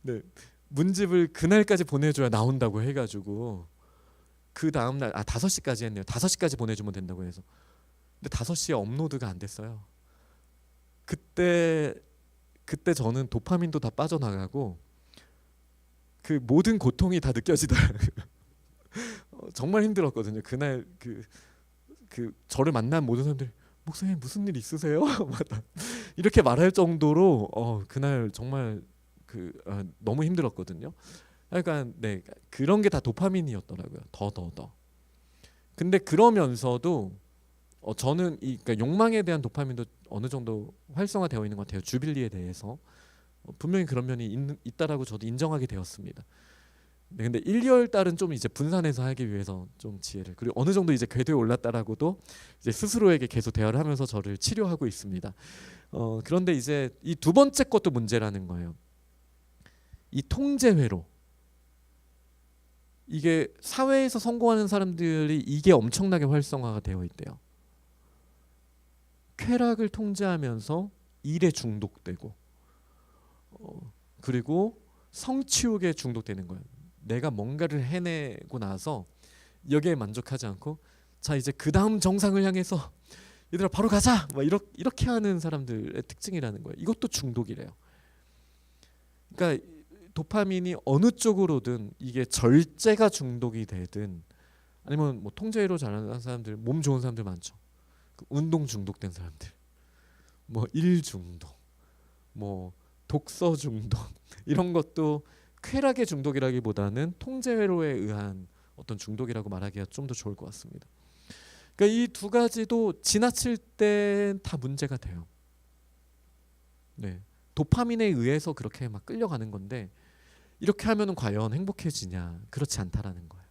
네, 문집을 그날까지 보내줘야 나온다고 해가지고 그 다음 날 5시까지 했네요. 5시까지 보내주면 된다고 해서. 근데 5시에 업로드가 안 됐어요. 그때 저는 도파민도 다 빠져나가고 그 모든 고통이 다 느껴지더라고요. 정말 힘들었거든요. 그날 그 저를 만난 모든 사람들이 목사님 무슨 일 있으세요? 이렇게 말할 정도로 그날 정말 너무 힘들었거든요. 그러니까 네, 그런 게 다 도파민이었더라고요. 더. 근데 그러면서도 저는 그러니까 욕망에 대한 도파민도 어느 정도 활성화되어 있는 것 같아요. 주빌리에 대해서 분명히 그런 면이 있다라고 저도 인정하게 되었습니다. 네, 근데 1, 2월 달은 좀 이제 분산해서 하기 위해서 좀 지혜를 그리고 어느 정도 이제 궤도에 올랐다라고도 이제 스스로에게 계속 대화를 하면서 저를 치료하고 있습니다. 그런데 이제 이 두 번째 것도 문제라는 거예요. 이 통제회로 이게 사회에서 성공하는 사람들이 이게 엄청나게 활성화가 되어 있대요. 쾌락을 통제하면서 일에 중독되고 그리고 성취욕에 중독되는 거예요. 내가 뭔가를 해내고 나서 여기에 만족하지 않고 자 이제 그 다음 정상을 향해서 얘들아 바로 가자 막 이렇게 하는 사람들의 특징이라는 거예요. 이것도 중독이래요. 그러니까 도파민이 어느 쪽으로든 이게 절제가 중독이 되든 아니면 뭐 통제로 잘하는 사람들 몸 좋은 사람들 많죠. 그 운동 중독된 사람들 뭐 일 중독, 뭐 독서 중독 이런 것도 쾌락의 중독이라기보다는 통제회로에 의한 어떤 중독이라고 말하기가 좀 더 좋을 것 같습니다. 그러니까 이 두 가지도 지나칠 때 다 문제가 돼요. 네, 도파민에 의해서 그렇게 막 끌려가는 건데 이렇게 하면은 과연 행복해지냐? 그렇지 않다라는 거예요.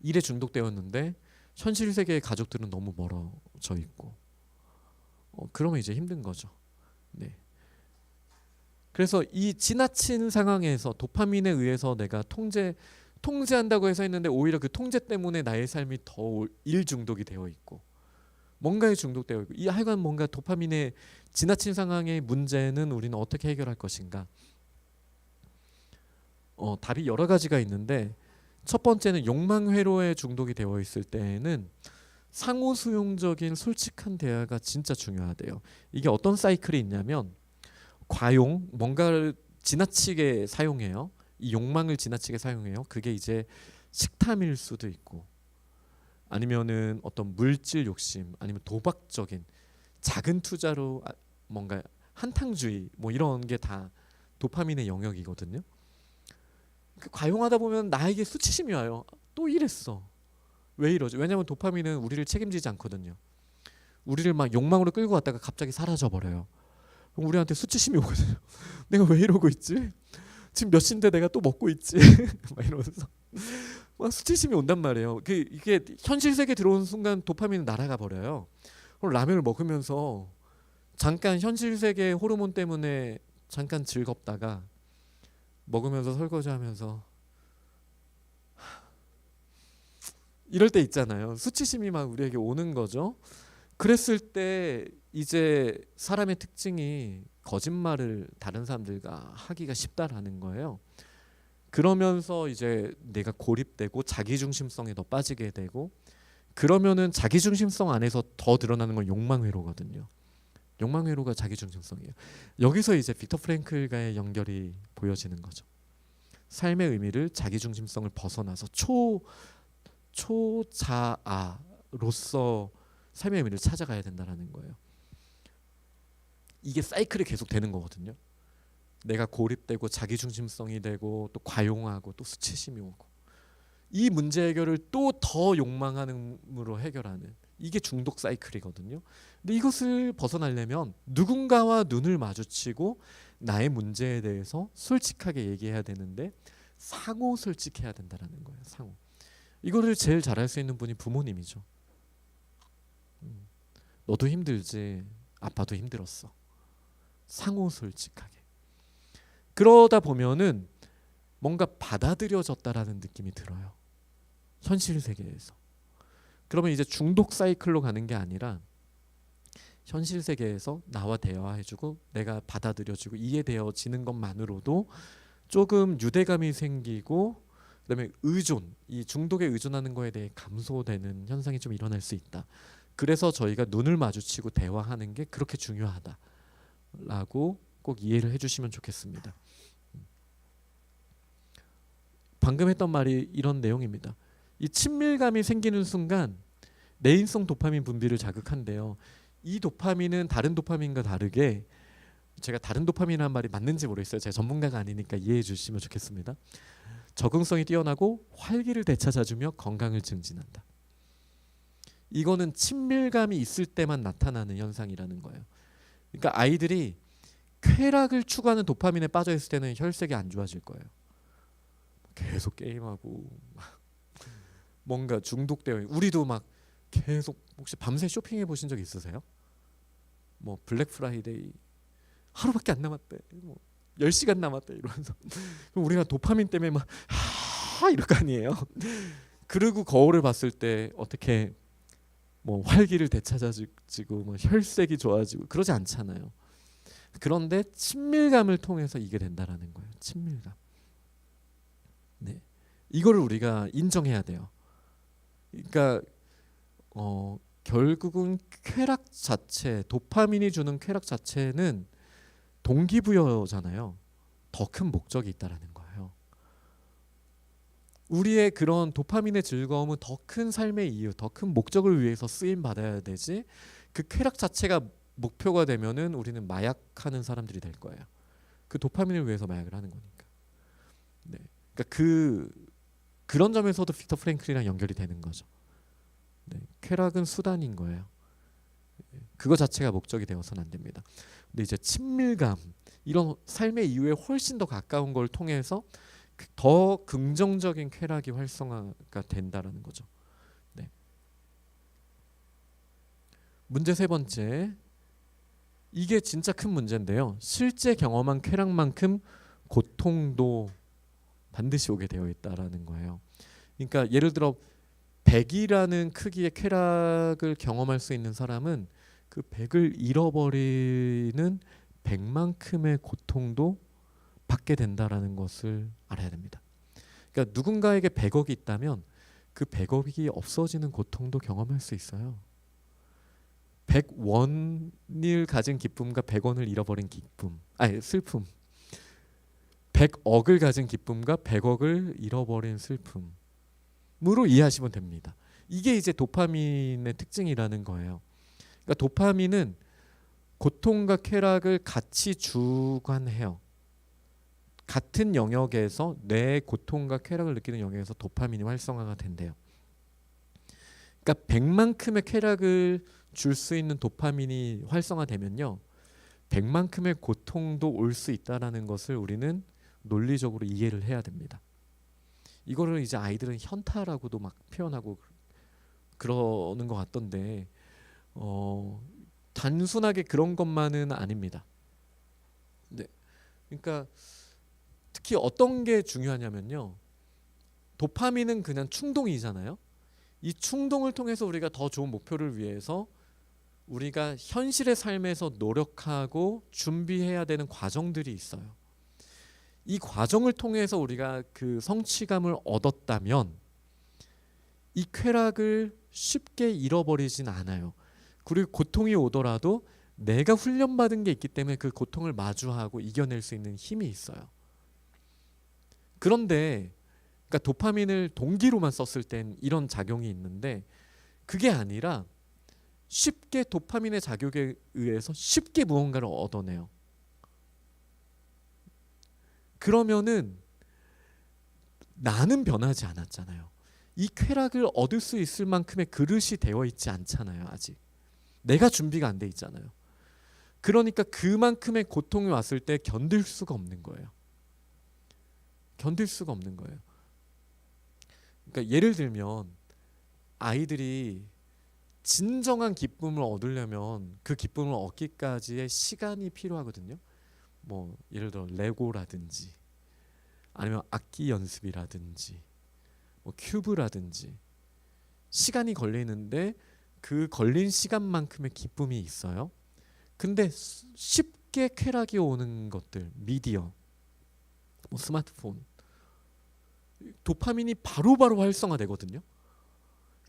일에 중독되었는데 현실 세계의 가족들은 너무 멀어져 있고, 그러면 이제 힘든 거죠. 네. 그래서 이 지나친 상황에서 도파민에 의해서 내가 통제한다고 해서 했는데 오히려 그 통제 때문에 나의 삶이 더 일 중독이 되어 있고 뭔가에 중독되어 있고 이 하여간 뭔가 도파민의 지나친 상황의 문제는 우리는 어떻게 해결할 것인가? 답이 여러 가지가 있는데 첫 번째는 욕망 회로에 중독이 되어 있을 때에는 상호 수용적인 솔직한 대화가 진짜 중요하대요. 이게 어떤 사이클이 있냐면 과용, 뭔가를 지나치게 사용해요. 이 욕망을 지나치게 사용해요. 그게 이제 식탐일 수도 있고 아니면은 어떤 물질 욕심 아니면 도박적인 작은 투자로 뭔가 한탕주의 뭐 이런 게 다 도파민의 영역이거든요. 과용하다 보면 나에게 수치심이 와요. 또 이랬어. 왜 이러지? 왜냐하면 도파민은 우리를 책임지지 않거든요. 우리를 막 욕망으로 끌고 갔다가 갑자기 사라져 버려요. 그럼 우리한테 수치심이 오거든요. 내가 왜 이러고 있지? 지금 몇 시인데 내가 또 먹고 있지? 막 이러면서 막 수치심이 온단 말이에요. 이게 현실 세계 들어온 순간 도파민은 날아가 버려요. 그럼 라면을 먹으면서 잠깐 현실 세계 호르몬 때문에 잠깐 즐겁다가 먹으면서 설거지하면서 이럴 때 있잖아요. 수치심이 막 우리에게 오는 거죠. 그랬을 때 이제 사람의 특징이 거짓말을 다른 사람들과 하기가 쉽다라는 거예요. 그러면서 이제 내가 고립되고 자기중심성에 더 빠지게 되고 그러면은 자기중심성 안에서 더 드러나는 건 욕망회로거든요. 욕망회로가 자기중심성이에요. 여기서 이제 빅터 프랭클과의 연결이 보여지는 거죠. 삶의 의미를 자기중심성을 벗어나서 초자아로서 삶의 의미를 찾아가야 된다는 거예요. 이게 사이클이 계속 되는 거거든요. 내가 고립되고 자기중심성이 되고 또 과용하고 또 수치심이 오고 이 문제 해결을 또 더 욕망함으로 해결하는 이게 중독 사이클이거든요. 근데 이것을 벗어나려면 누군가와 눈을 마주치고 나의 문제에 대해서 솔직하게 얘기해야 되는데 상호 솔직해야 된다는 거예요. 상호. 이거를 제일 잘할 수 있는 분이 부모님이죠. 너도 힘들지 아빠도 힘들었어. 상호 솔직하게. 그러다 보면은 뭔가 받아들여졌다라는 느낌이 들어요. 현실 세계에서. 그러면 이제 중독 사이클로 가는 게 아니라 현실 세계에서 나와 대화해주고 내가 받아들여지고 이해되어지는 것만으로도 조금 유대감이 생기고 그다음에 의존, 이 중독에 의존하는 거에 대해 감소되는 현상이 좀 일어날 수 있다. 그래서 저희가 눈을 마주치고 대화하는 게 그렇게 중요하다라고 꼭 이해를 해주시면 좋겠습니다. 방금 했던 말이 이런 내용입니다. 이 친밀감이 생기는 순간 내인성 도파민 분비를 자극한대요. 이 도파민은 다른 도파민과 다르게 제가 다른 도파민이라는 말이 맞는지 모르겠어요. 제가 전문가가 아니니까 이해해 주시면 좋겠습니다. 적응성이 뛰어나고 활기를 되찾아주며 건강을 증진한다. 이거는 친밀감이 있을 때만 나타나는 현상이라는 거예요. 그러니까 아이들이 쾌락을 추구하는 도파민에 빠져 있을 때는 혈색이 안 좋아질 거예요. 계속 게임하고 뭔가 중독되어 우리도 막 계속 혹시 밤새 쇼핑해 보신 적 있으세요? 뭐 블랙 프라이데이 하루밖에 안 남았대. 뭐 10시간 남았대 이러면서 그럼 우리가 도파민 때문에 막 이럴 거 아니에요. 그리고 거울을 봤을 때 어떻게 뭐 활기를 되찾아지고 뭐 혈색이 좋아지고 그러지 않잖아요. 그런데 친밀감을 통해서 이게 된다라는 거예요. 친밀감. 네, 이거를 우리가 인정해야 돼요. 그러니까 결국은 쾌락 자체, 도파민이 주는 쾌락 자체는 동기부여잖아요. 더 큰 목적이 있다라는 거예요. 우리의 그런 도파민의 즐거움은 더 큰 삶의 이유, 더 큰 목적을 위해서 쓰임 받아야 되지. 그 쾌락 자체가 목표가 되면은 우리는 마약하는 사람들이 될 거예요. 그 도파민을 위해서 마약을 하는 거니까. 네. 그러니까 그런 점에서도 빅터 프랭클이랑 연결이 되는 거죠. 네. 쾌락은 수단인 거예요. 그거 자체가 목적이 되어서는 안 됩니다. 근데 이제 친밀감, 이런 삶의 이유에 훨씬 더 가까운 걸 통해서 더 긍정적인 쾌락이 활성화가 된다라는 거죠. 네. 문제 세 번째, 이게 진짜 큰 문제인데요. 실제 경험한 쾌락만큼 고통도 반드시 오게 되어 있다라는 거예요. 그러니까 예를 들어 100이라는 크기의 쾌락을 경험할 수 있는 사람은 그 100을 잃어버리는 100만큼의 고통도 받게 된다라는 것을 알아야 됩니다. 그러니까 누군가에게 100억이 있다면 그 100억이 없어지는 고통도 경험할 수 있어요. 100원을 가진 기쁨과 100원을 잃어버린 기쁨, 아니 슬픔. 100억을 가진 기쁨과 100억을 잃어버린 슬픔으로 이해하시면 됩니다. 이게 이제 도파민의 특징이라는 거예요. 그러니까 도파민은 고통과 쾌락을 같이 주관해요. 같은 영역에서 뇌의 고통과 쾌락을 느끼는 영역에서 도파민이 활성화가 된대요. 그러니까 100만큼의 쾌락을 줄 수 있는 도파민이 활성화되면요, 100만큼의 고통도 올 수 있다라는 것을 우리는 논리적으로 이해를 해야 됩니다. 이거를 이제 아이들은 현타라고도 막 표현하고 그러는 것 같던데 단순하게 그런 것만은 아닙니다. 네. 그러니까 특히 어떤 게 중요하냐면요, 도파민은 그냥 충동이잖아요. 이 충동을 통해서 우리가 더 좋은 목표를 위해서 우리가 현실의 삶에서 노력하고 준비해야 되는 과정들이 있어요. 이 과정을 통해서 우리가 그 성취감을 얻었다면 이 쾌락을 쉽게 잃어버리진 않아요. 그리고 고통이 오더라도 내가 훈련받은 게 있기 때문에 그 고통을 마주하고 이겨낼 수 있는 힘이 있어요. 그런데 그러니까 도파민을 동기로만 썼을 땐 이런 작용이 있는데, 그게 아니라 쉽게 도파민의 작용에 의해서 쉽게 무언가를 얻어내요. 그러면은 나는 변하지 않았잖아요. 이 쾌락을 얻을 수 있을 만큼의 그릇이 되어 있지 않잖아요. 아직 내가 준비가 안 돼 있잖아요. 그러니까 그만큼의 고통이 왔을 때 견딜 수가 없는 거예요. 견딜 수가 없는 거예요. 그러니까 예를 들면 아이들이 진정한 기쁨을 얻으려면 그 기쁨을 얻기까지의 시간이 필요하거든요. 뭐 예를 들어 레고라든지 아니면 악기 연습이라든지 뭐 큐브라든지 시간이 걸리는데 그 걸린 시간만큼의 기쁨이 있어요. 근데 쉽게 쾌락이 오는 것들, 미디어, 뭐 스마트폰, 도파민이 바로바로 활성화되거든요.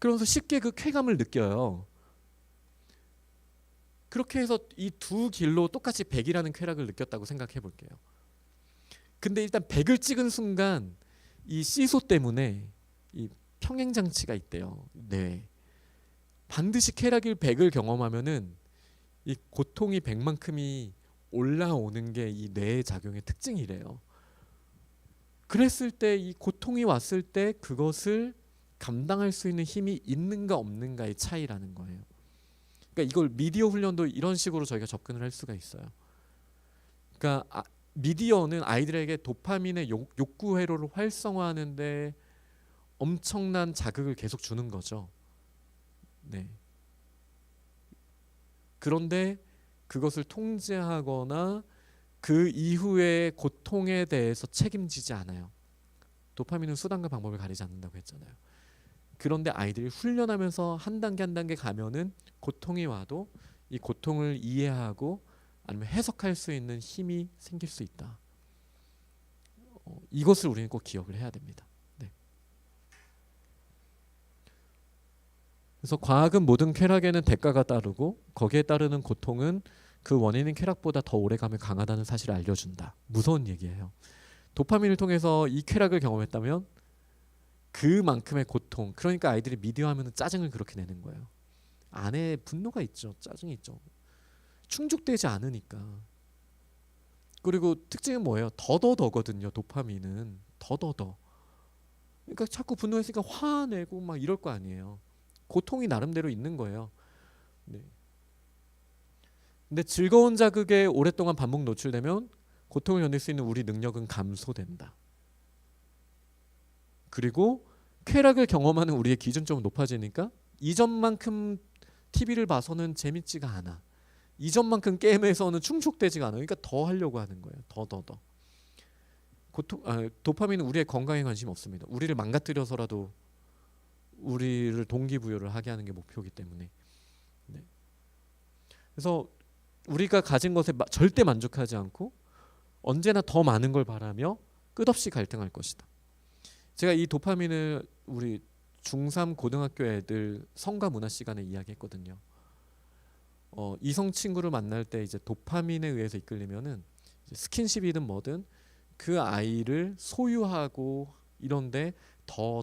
그러면서 쉽게 그 쾌감을 느껴요. 그렇게 해서 이 두 길로 똑같이 100이라는 쾌락을 느꼈다고 생각해 볼게요. 근데 일단 100을 찍은 순간 이 시소 때문에 이 평행장치가 있대요. 네. 반드시 쾌락일 100을 경험하면은 이 고통이 100만큼이 올라오는 게 이 뇌의 작용의 특징이래요. 그랬을 때 이 고통이 왔을 때 그것을 감당할 수 있는 힘이 있는가 없는가의 차이라는 거예요. 그러니까 이걸 미디어 훈련도 이런 식으로 저희가 접근을 할 수가 있어요. 그러니까 미디어는 아이들에게 도파민의 욕구 회로를 활성화하는데 엄청난 자극을 계속 주는 거죠. 네. 그런데 그것을 통제하거나 그 이후의 고통에 대해서 책임지지 않아요. 도파민은 수단과 방법을 가리지 않는다고 했잖아요. 그런데 아이들이 훈련하면서 한 단계 한 단계 가면은 고통이 와도 이 고통을 이해하고 아니면 해석할 수 있는 힘이 생길 수 있다. 이것을 우리는 꼭 기억을 해야 됩니다. 네. 그래서 과학은 모든 쾌락에는 대가가 따르고 거기에 따르는 고통은 그 원인인 쾌락보다 더 오래가며 강하다는 사실을 알려준다. 무서운 얘기예요. 도파민을 통해서 이 쾌락을 경험했다면 그만큼의 고통, 그러니까 아이들이 미디어 하면 짜증을 그렇게 내는 거예요. 안에 분노가 있죠. 짜증이 있죠. 충족되지 않으니까. 그리고 특징은 뭐예요? 더더더거든요. 도파민은 더더더. 그러니까 자꾸 분노했으니까 화내고 막 이럴 거 아니에요. 고통이 나름대로 있는 거예요. 네. 근데 즐거운 자극에 오랫동안 반복 노출되면 고통을 견딜 수 있는 우리 능력은 감소된다. 그리고 쾌락을 경험하는 우리의 기준점은 높아지니까 이전만큼 TV를 봐서는 재밌지가 않아. 이전만큼 게임에서는 충족되지가 않아. 그러니까 더 하려고 하는 거예요. 더. 도파민은 우리의 건강에 관심 없습니다. 우리를 망가뜨려서라도 우리를 동기부여를 하게 하는 게 목표이기 때문에. 네. 그래서 우리가 가진 것에 절대 만족하지 않고 언제나 더 많은 걸 바라며 끝없이 갈등할 것이다. 제가 이 도파민을 우리 중3 고등학교 애들 성과 문화 시간에 이야기했거든요. 이성 친구를 만날 때 이제 도파민에 의해서 이끌리면은 이제 스킨십이든 뭐든 그 아이를 소유하고 이런데 더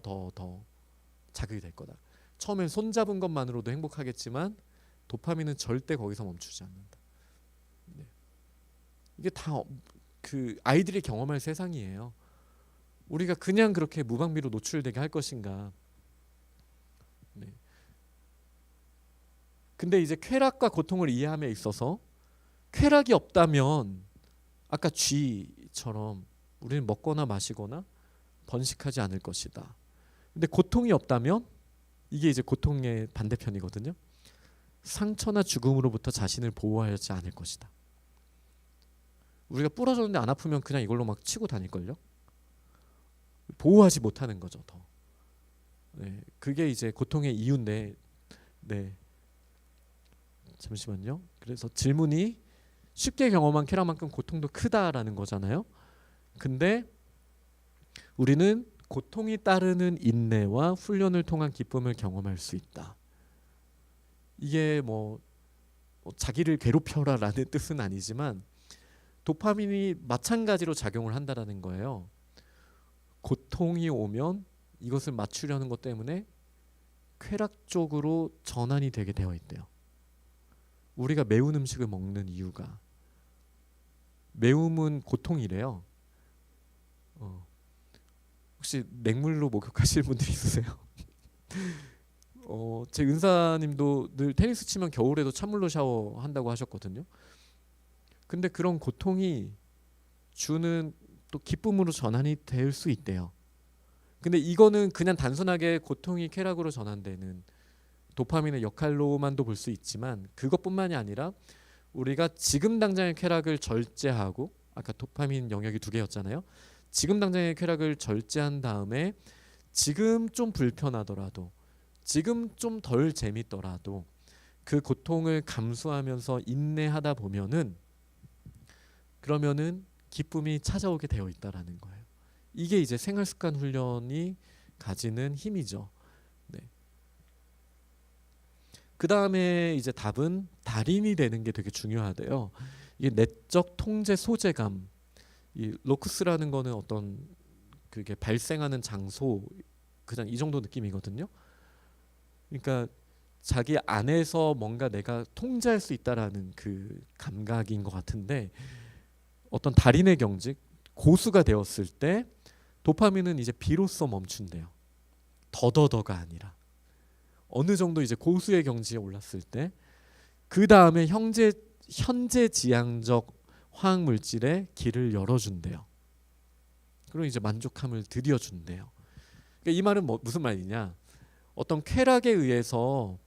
자극이 될 거다. 처음엔 손 잡은 것만으로도 행복하겠지만 도파민은 절대 거기서 멈추지 않는다. 네. 이게 다 그 아이들이 경험할 세상이에요. 우리가 그냥 그렇게 무방비로 노출되게 할 것인가. 네. 근데 이제 쾌락과 고통을 이해함에 있어서 쾌락이 없다면 아까 쥐처럼 우리는 먹거나 마시거나 번식하지 않을 것이다. 근데 고통이 없다면 이게 이제 고통의 반대편이거든요. 상처나 죽음으로부터 자신을 보호하지 않을 것이다. 우리가 부러졌는데 안 아프면 그냥 이걸로 막 치고 다닐걸요. 보호하지 못하는 거죠. 더. 네, 그게 이제 고통의 이유인데, 네. 잠시만요. 그래서 질문이 쉽게 경험한 쾌락만큼 고통도 크다라는 거잖아요. 근데 우리는 고통이 따르는 인내와 훈련을 통한 기쁨을 경험할 수 있다. 이게 뭐 자기를 괴롭혀라라는 뜻은 아니지만 도파민이 마찬가지로 작용을 한다라는 거예요. 고통이 오면 이것을 맞추려는 것 때문에 쾌락 쪽으로 전환이 되게 되어 있대요. 우리가 매운 음식을 먹는 이유가 매움은 고통이래요. 혹시 냉물로 목욕하시는 분들 있으세요? 제 은사님도 늘 테니스 치면 겨울에도 찬물로 샤워한다고 하셨거든요. 근데 그런 고통이 주는 또 기쁨으로 전환이 될 수 있대요. 근데 이거는 그냥 단순하게 고통이 쾌락으로 전환되는 도파민의 역할로만도 볼 수 있지만 그것뿐만이 아니라 우리가 지금 당장의 쾌락을 절제하고 아까 도파민 영역이 2개였잖아요. 지금 당장의 쾌락을 절제한 다음에 지금 좀 불편하더라도 지금 좀 덜 재밌더라도 그 고통을 감수하면서 인내하다 보면은 그러면은 기쁨이 찾아오게 되어 있다라는 거예요. 이게 이제 생활습관 훈련이 가지는 힘이죠. 네. 그 다음에 이제 답은 달인이 되는 게 되게 중요하대요. 이게 내적 통제 소재감. 이 로쿠스라는 거는 어떤 그게 발생하는 장소 그냥 이 정도 느낌이거든요. 그러니까 자기 안에서 뭔가 내가 통제할 수 있다라는 그 감각인 것 같은데 어떤 달인의 경직 고수가 되었을 때 도파민은 이제 비로소 멈춘대요. 더더더가 아니라 어느 정도 이제 고수의 경지에 올랐을 때 그 다음에 현재지향적 화학 물질에 길을 열어준대요. 그리고 이제 만족함을 드디어 준대요. 그러니까 이 말은 무슨 말이냐? 어떤 쾌락에 의해서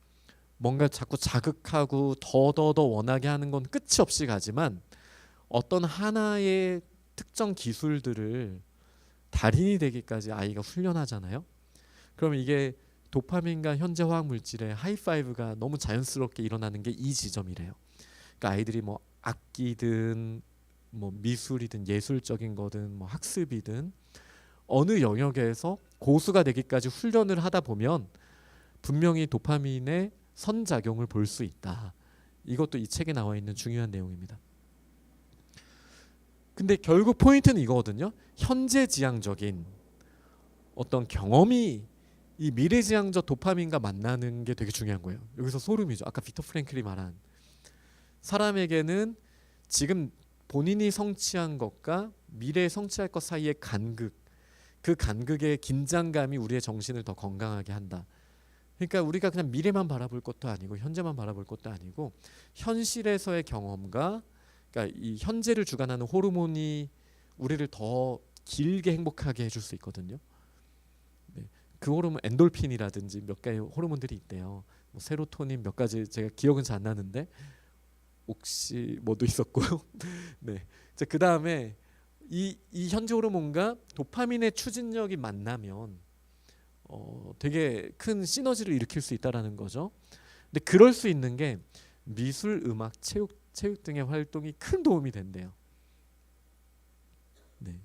뭔가 자꾸 자극하고 더더더 원하게 하는 건 끝이 없이 가지만 어떤 하나의 특정 기술들을 달인이 되기까지 아이가 훈련하잖아요. 그러면 이게 도파민과 현재 화학 물질의 하이파이브가 너무 자연스럽게 일어나는 게 이 지점이래요. 그러니까 아이들이 뭐 악기든 뭐 미술이든 예술적인 거든 뭐 학습이든 어느 영역에서 고수가 되기까지 훈련을 하다 보면 분명히 도파민의 선작용을 볼 수 있다. 이것도 이 책에 나와 있는 중요한 내용입니다. 근데 결국 포인트는 이거거든요. 현재지향적인 어떤 경험이 이 미래지향적 도파민과 만나는 게 되게 중요한 거예요. 여기서 소름이죠. 아까 빅터 프랭클이 말한 사람에게는 지금 본인이 성취한 것과 미래에 성취할 것 사이의 간극, 그 간극의 긴장감이 우리의 정신을 더 건강하게 한다. 그러니까 우리가 그냥 미래만 바라볼 것도 아니고 현재만 바라볼 것도 아니고 현실에서의 경험과 그러니까 이 현재를 주관하는 호르몬이 우리를 더 길게 행복하게 해줄 수 있거든요. 네. 그 호르몬 엔돌핀이라든지 몇 가지 호르몬들이 있대요. 뭐 세로토닌 몇 가지 제가 기억은 잘 안 나는데 옥시 뭐도 있었고요. 네. 그 다음에 이 현재 호르몬과 도파민의 추진력이 만나면 되게 큰 시너지를 일으킬 수 있다라는 거죠. 근데 그럴 수 있는 게 미술, 음악, 체육 등의 활동이 큰 도움이 된대요. 네.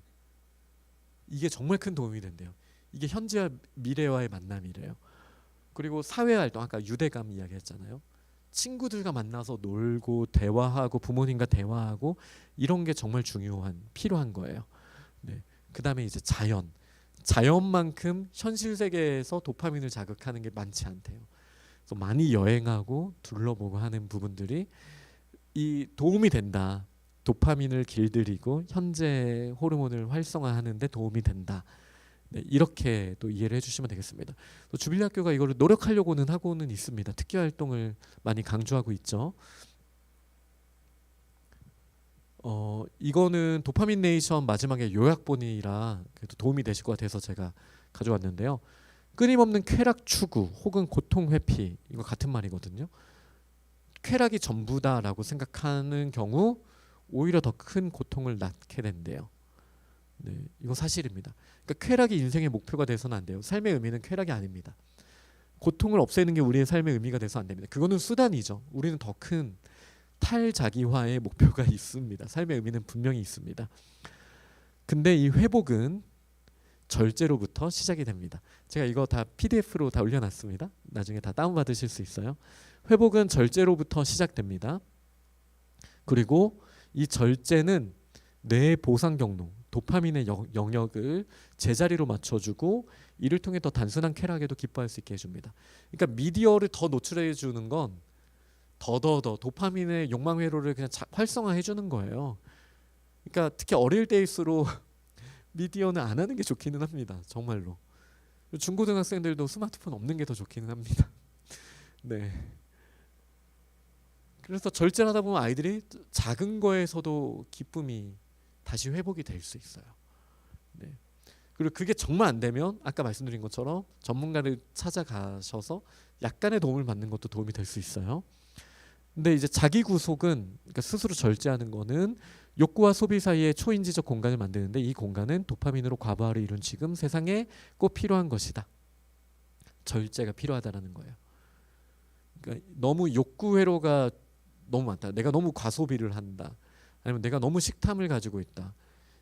이게 정말 큰 도움이 된대요. 이게 현재와 미래와의 만남이래요. 그리고 사회 활동, 아까 유대감 이야기했잖아요. 친구들과 만나서 놀고 대화하고 부모님과 대화하고 이런 게 정말 중요한 필요한 거예요. 네. 그다음에 이제 자연만큼 현실 세계에서 도파민을 자극하는 게 많지 않대요. 그래서 많이 여행하고 둘러보고 하는 부분들이 이 도움이 된다. 도파민을 길들이고 현재 호르몬을 활성화하는 데 도움이 된다. 네, 이렇게 또 이해를 해주시면 되겠습니다. 또 주빌리학교가 이거를 노력하려고는 하고는 있습니다. 특기 활동을 많이 강조하고 있죠. 이거는 도파민 네이션 마지막에 요약본이라 그래도 도움이 되실 것 같아서 제가 가져왔는데요. 끊임없는 쾌락 추구 혹은 고통 회피, 이거 같은 말이거든요. 쾌락이 전부다라고 생각하는 경우 오히려 더 큰 고통을 낳게 된대요. 네, 이건 사실입니다. 그러니까 쾌락이 인생의 목표가 돼서는 안 돼요. 삶의 의미는 쾌락이 아닙니다. 고통을 없애는 게 우리의 삶의 의미가 돼서 안 됩니다. 그거는 수단이죠. 우리는 더 큰 탈자기화의 목표가 있습니다. 삶의 의미는 분명히 있습니다. 근데 이 회복은 절제로부터 시작이 됩니다. 제가 이거 다 PDF로 다 올려놨습니다. 나중에 다 다운받으실 수 있어요. 회복은 절제로부터 시작됩니다. 그리고 이 절제는 뇌의 보상 경로, 도파민의 영역을 제자리로 맞춰주고 이를 통해 더 단순한 쾌락에도 기뻐할 수 있게 해줍니다. 그러니까 미디어를 더 노출해 주는 건 더 도파민의 욕망 회로를 그냥 활성화해 주는 거예요. 그러니까 특히 어릴 때일수록 미디어는 안 하는 게 좋기는 합니다. 정말로. 중고등학생들도 스마트폰 없는 게 더 좋기는 합니다. 네. 그래서 절제를 하다 보면 아이들이 작은 거에서도 기쁨이 다시 회복이 될 수 있어요. 네. 그리고 그게 정말 안 되면 아까 말씀드린 것처럼 전문가를 찾아가셔서 약간의 도움을 받는 것도 도움이 될 수 있어요. 근데 이제 자기 구속은, 그러니까 스스로 절제하는 거는 욕구와 소비 사이의 초인지적 공간을 만드는데 이 공간은 도파민으로 과부하를 이룬 지금 세상에 꼭 필요한 것이다. 절제가 필요하다라는 거예요. 그러니까 너무 욕구 회로가 너무 많다. 내가 너무 과소비를 한다. 아니면 내가 너무 식탐을 가지고 있다.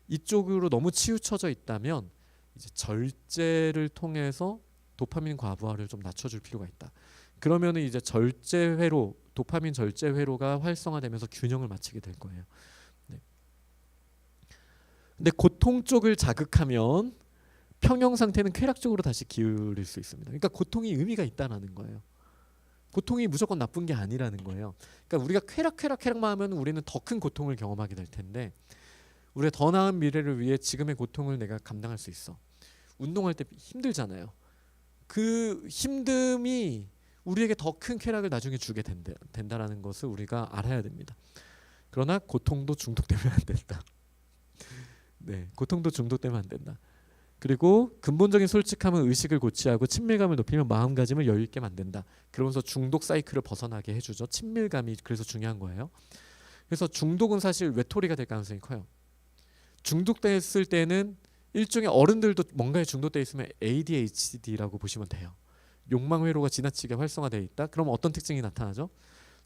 이쪽으로 너무 치우쳐져 있다면 이제 절제를 통해서 도파민 과부하를 좀 낮춰줄 필요가 있다. 그러면은 이제 절제 회로, 도파민 절제 회로가 활성화되면서 균형을 맞추게 될 거예요. 네. 근데 고통 쪽을 자극하면 평형 상태는 쾌락 쪽으로 다시 기울일 수 있습니다. 그러니까 고통이 의미가 있다라는 거예요. 고통이 무조건 나쁜 게 아니라는 거예요. 그러니까 우리가 쾌락만 하면 우리는 더 큰 고통을 경험하게 될 텐데 우리의 더 나은 미래를 위해 지금의 고통을 내가 감당할 수 있어. 운동할 때 힘들잖아요. 그 힘듦이 우리에게 더 큰 쾌락을 나중에 주게 된다라는 것을 우리가 알아야 됩니다. 그러나 고통도 중독되면 안 된다. 네, 고통도 중독되면 안 된다. 그리고 근본적인 솔직함은 의식을 고취하고 친밀감을 높이면 마음가짐을 여유 있게 만든다. 그러면서 중독 사이클을 벗어나게 해주죠. 친밀감이 그래서 중요한 거예요. 그래서 중독은 사실 외톨이가 될 가능성이 커요. 중독됐을 때는 일종의 어른들도 뭔가에 중독돼 있으면 ADHD라고 보시면 돼요. 욕망 회로가 지나치게 활성화되어 있다. 그럼 어떤 특징이 나타나죠?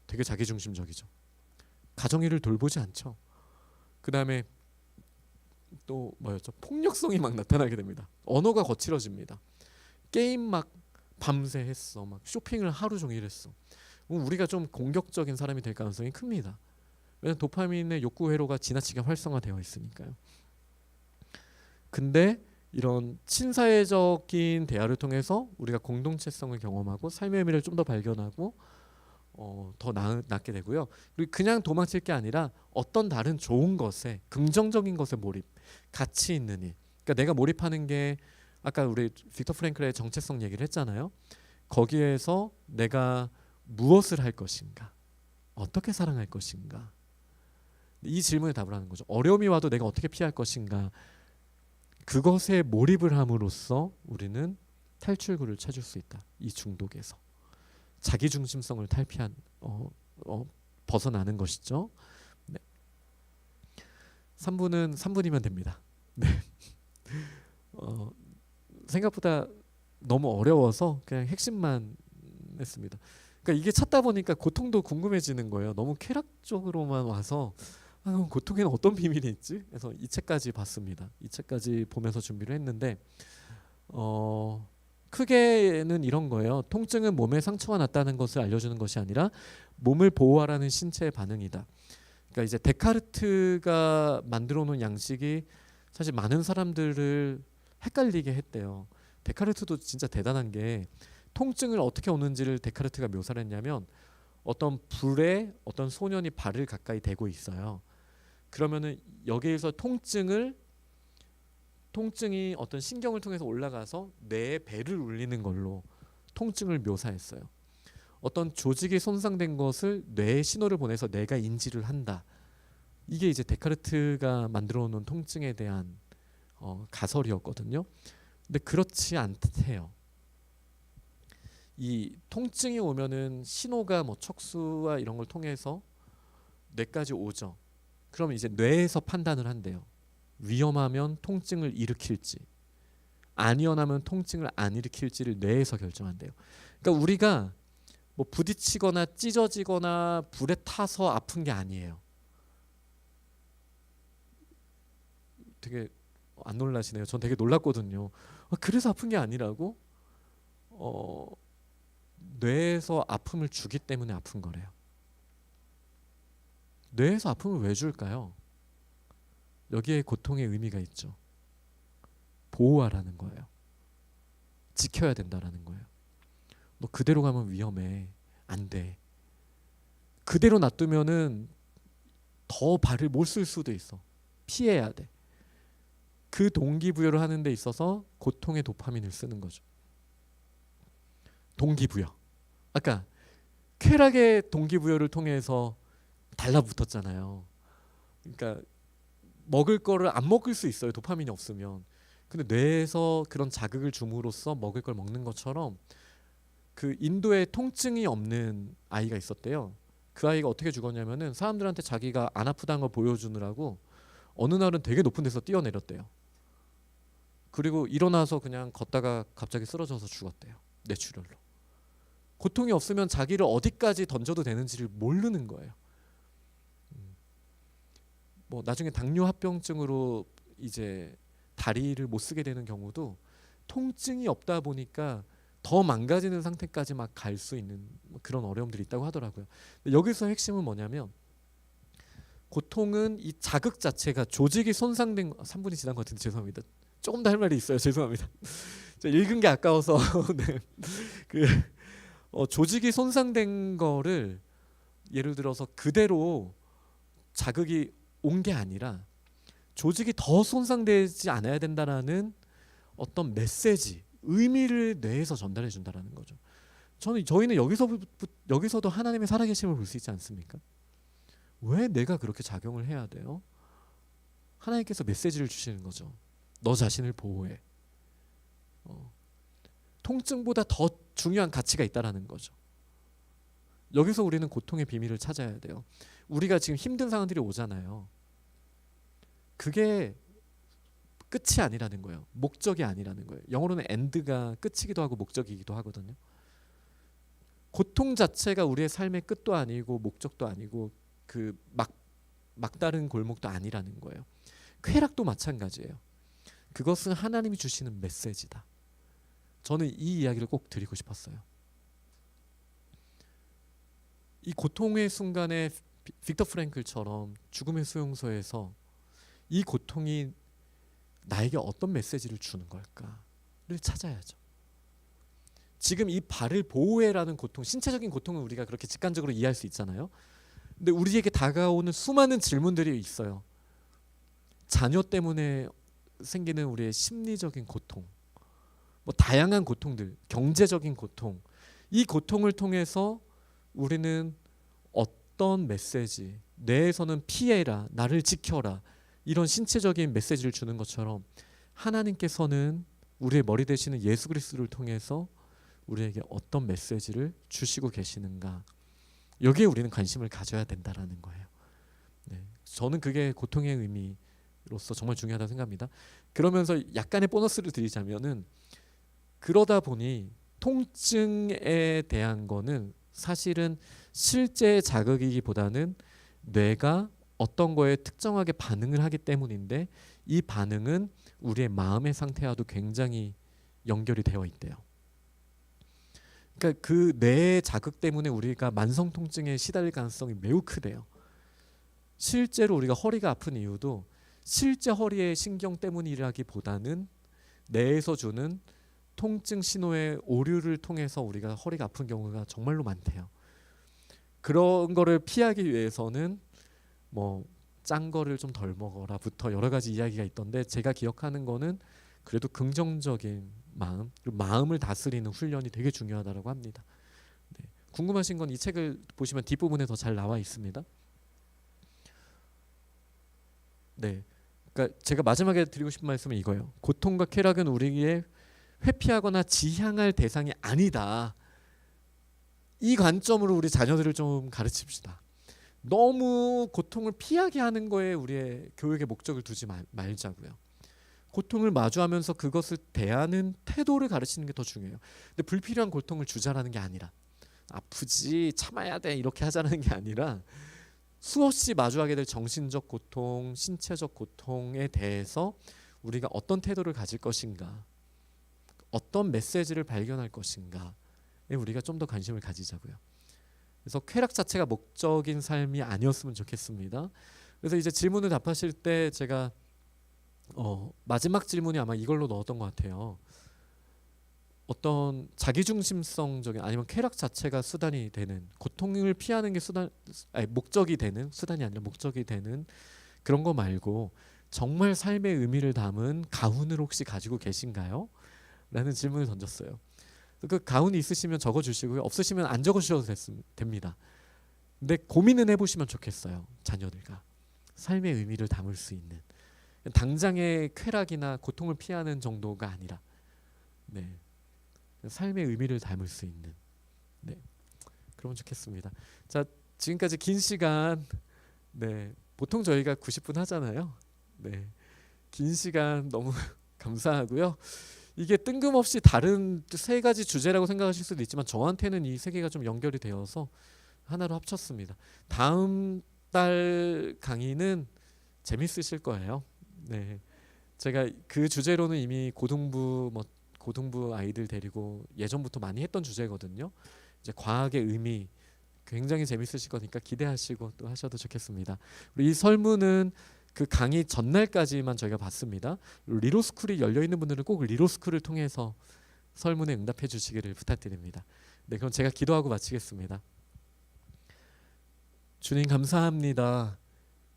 되게 자기중심적이죠. 가정일을 돌보지 않죠. 그 다음에 또 뭐였죠? 폭력성이 막 나타나게 됩니다. 언어가 거칠어집니다. 게임 막 밤새 했어. 막 쇼핑을 하루 종일 했어. 우리가 좀 공격적인 사람이 될 가능성이 큽니다. 왜냐하면 도파민의 욕구 회로가 지나치게 활성화되어 있으니까요. 근데 이런 친사회적인 대화를 통해서 우리가 공동체성을 경험하고 삶의 의미를 좀 더 발견하고 더 낫게 되고요. 그리고 그냥 도망칠 게 아니라 어떤 다른 좋은 것에, 긍정적인 것에 몰입, 가치 있는 일. 그러니까 내가 몰입하는 게 아까 우리 빅터 프랭클의 정체성 얘기를 했잖아요. 거기에서 내가 무엇을 할 것인가, 어떻게 사랑할 것인가, 이 질문에 답을 하는 거죠. 어려움이 와도 내가 어떻게 피할 것인가, 그것에 몰입을 함으로써 우리는 탈출구를 찾을 수 있다. 이 중독에서 자기중심성을 벗어나는 것이죠. 네. 3분이면 됩니다. 네. 생각보다 너무 어려워서 그냥 핵심만 했습니다. 그러니까 이게 찾다 보니까 고통도 궁금해지는 거예요. 너무 쾌락적으로만 와서 그럼 고통에는 어떤 비밀이 있지? 그래서 이 책까지 봤습니다. 이 책까지 보면서 준비를 했는데 크게는 이런 거예요. 통증은 몸에 상처가 났다는 것을 알려주는 것이 아니라 몸을 보호하라는 신체의 반응이다. 그러니까 이제 데카르트가 만들어 놓은 양식이 사실 많은 사람들을 헷갈리게 했대요. 데카르트도 진짜 대단한 게 통증을 어떻게 오는지를 데카르트가 묘사를 했냐면 어떤 불에 어떤 소년이 발을 가까이 대고 있어요. 그러면은 여기에서 통증이 어떤 신경을 통해서 올라가서 뇌의 배를 울리는 걸로 통증을 묘사했어요. 어떤 조직이 손상된 것을 뇌에 신호를 보내서 뇌가 인지를 한다. 이게 이제 데카르트가 만들어 놓은 통증에 대한 가설이었거든요. 근데 그렇지 않대요. 이 통증이 오면은 신호가 뭐 척수와 이런 걸 통해서 뇌까지 오죠. 그러면 이제 뇌에서 판단을 한대요. 위험하면 통증을 일으킬지, 안 위험하면 통증을 안 일으킬지를 뇌에서 결정한대요. 그러니까 우리가 뭐 부딪히거나 찢어지거나 불에 타서 아픈 게 아니에요. 되게 안 놀라시네요. 전 되게 놀랐거든요. 그래서 아픈 게 아니라고? 뇌에서 아픔을 주기 때문에 아픈 거래요. 뇌에서 아픔을 왜 줄까요? 여기에 고통의 의미가 있죠. 보호하라는 거예요. 지켜야 된다라는 거예요. 너 그대로 가면 위험해. 안 돼. 그대로 놔두면은 더 발을 못 쓸 수도 있어. 피해야 돼. 그 동기부여를 하는 데 있어서 고통의 도파민을 쓰는 거죠. 동기부여. 아까 쾌락의 동기부여를 통해서 달라붙었잖아요. 그러니까 먹을 거를 안 먹을 수 있어요. 도파민이 없으면. 근데 뇌에서 그런 자극을 줌으로써 먹을 걸 먹는 것처럼 그 인도에 통증이 없는 아이가 있었대요. 그 아이가 어떻게 죽었냐면은 사람들한테 자기가 안 아프다는 걸 보여주느라고 어느 날은 되게 높은 데서 뛰어내렸대요. 그리고 일어나서 그냥 걷다가 갑자기 쓰러져서 죽었대요. 뇌출혈로. 고통이 없으면 자기를 어디까지 던져도 되는지를 모르는 거예요. 뭐 나중에 당뇨합병증으로 이제 다리를 못 쓰게 되는 경우도 통증이 없다 보니까 더 망가지는 상태까지 막 갈 수 있는 그런 어려움들이 있다고 하더라고요. 근데 여기서 핵심은 뭐냐면 고통은 이 자극 자체가 조직이 손상된 3분이 지난 것 같은데 죄송합니다. 조금 더 할 말이 있어요. 죄송합니다. 제가 읽은 게 아까워서 네. 조직이 손상된 거를 예를 들어서 그대로 자극이 온 게 아니라 조직이 더 손상되지 않아야 된다라는 어떤 메시지, 의미를 뇌에서 전달해 준다라는 거죠. 저희는 여기서도 하나님의 살아계심을 볼 수 있지 않습니까? 왜 내가 그렇게 작용을 해야 돼요? 하나님께서 메시지를 주시는 거죠. 너 자신을 보호해. 통증보다 더 중요한 가치가 있다라는 거죠. 여기서 우리는 고통의 비밀을 찾아야 돼요. 우리가 지금 힘든 상황들이 오잖아요. 그게 끝이 아니라는 거예요. 목적이 아니라는 거예요. 영어로는 end가 끝이기도 하고 목적이기도 하거든요. 고통 자체가 우리의 삶의 끝도 아니고 목적도 아니고 그 막다른 골목도 아니라는 거예요. 쾌락도 마찬가지예요. 그것은 하나님이 주시는 메시지다. 저는 이 이야기를 꼭 드리고 싶었어요. 이 고통의 순간에 빅터 프랭클처럼 죽음의 수용소에서 이 고통이 나에게 어떤 메시지를 주는 걸까를 찾아야죠. 지금 이 발을 보호해라는 고통, 신체적인 고통은 우리가 그렇게 직관적으로 이해할 수 있잖아요. 근데 우리에게 다가오는 수많은 질문들이 있어요. 자녀 때문에 생기는 우리의 심리적인 고통, 뭐 다양한 고통들, 경제적인 고통, 이 고통을 통해서 우리는 어떤 메시지, 뇌에서는 피해라, 나를 지켜라, 이런 신체적인 메시지를 주는 것처럼 하나님께서는 우리의 머리 되시는 예수 그리스도를 통해서 우리에게 어떤 메시지를 주시고 계시는가, 여기에 우리는 관심을 가져야 된다라는 거예요. 네, 저는 그게 고통의 의미로서 정말 중요하다고 생각합니다. 그러면서 약간의 보너스를 드리자면은, 그러다 보니 통증에 대한 거는 사실은 실제 자극이기보다는 뇌가 어떤 거에 특정하게 반응을 하기 때문인데, 이 반응은 우리의 마음의 상태와도 굉장히 연결이 되어 있대요. 그러니까 그 뇌의 자극 때문에 우리가 만성 통증에 시달릴 가능성이 매우 크대요. 실제로 우리가 허리가 아픈 이유도 실제 허리의 신경 때문이라기보다는 뇌에서 주는 통증 신호의 오류를 통해서 우리가 허리가 아픈 경우가 정말로 많대요. 그런 거를 피하기 위해서는 뭐 짠 거를 좀 덜 먹어라부터 여러 가지 이야기가 있던데, 제가 기억하는 거는 그래도 긍정적인 마음, 그리고 마음을 다스리는 훈련이 되게 중요하다고 합니다. 네. 궁금하신 건 이 책을 보시면 뒷부분에 더 잘 나와 있습니다. 네, 그러니까 제가 마지막에 드리고 싶은 말씀은 이거예요. 고통과 쾌락은 우리의 회피하거나 지향할 대상이 아니다. 이 관점으로 우리 자녀들을 좀 가르칩시다. 너무 고통을 피하게 하는 거에 우리의 교육의 목적을 두지 말자고요. 고통을 마주하면서 그것을 대하는 태도를 가르치는 게 더 중요해요. 근데 불필요한 고통을 주자라는 게 아니라, 아프지 참아야 돼 이렇게 하자는 게 아니라, 수없이 마주하게 될 정신적 고통, 신체적 고통에 대해서 우리가 어떤 태도를 가질 것인가, 어떤 메시지를 발견할 것인가에 우리가 좀 더 관심을 가지자고요. 그래서 쾌락 자체가 목적인 삶이 아니었으면 좋겠습니다. 그래서 이제 질문을 답하실 때 제가 마지막 질문이 아마 이걸로 넣었던 것 같아요. 어떤 자기중심성적인, 아니면 쾌락 자체가 수단이 되는, 고통을 피하는 게 목적이 되는, 수단이 아니라 목적이 되는 그런 거 말고 정말 삶의 의미를 담은 가훈을 혹시 가지고 계신가요? 라는 질문을 던졌어요. 그 가훈이 있으시면 적어주시고요. 없으시면 안 적어주셔도 됩니다. 근데 고민은 해보시면 좋겠어요. 자녀들과 삶의 의미를 담을 수 있는, 당장의 쾌락이나 고통을 피하는 정도가 아니라, 네, 삶의 의미를 담을 수 있는, 네, 그러면 좋겠습니다. 자, 지금까지 긴 시간, 네, 보통 저희가 90분 하잖아요. 네, 긴 시간 너무 감사하고요. 이게 뜬금없이 다른 세 가지 주제라고 생각하실 수도 있지만, 저한테는 이 세 개가 좀 연결이 되어서 하나로 합쳤습니다. 다음 달 강의는 재밌으실 거예요. 네, 제가 그 주제로는 이미 고등부 아이들 데리고 예전부터 많이 했던 주제거든요. 이제 과학의 의미, 굉장히 재밌으실 거니까 기대하시고 또 하셔도 좋겠습니다. 이 설문은 그 강의 전날까지만 저희가 봤습니다. 리로스쿨이 열려있는 분들은 꼭 리로스쿨을 통해서 설문에 응답해 주시기를 부탁드립니다. 네, 그럼 제가 기도하고 마치겠습니다. 주님 감사합니다.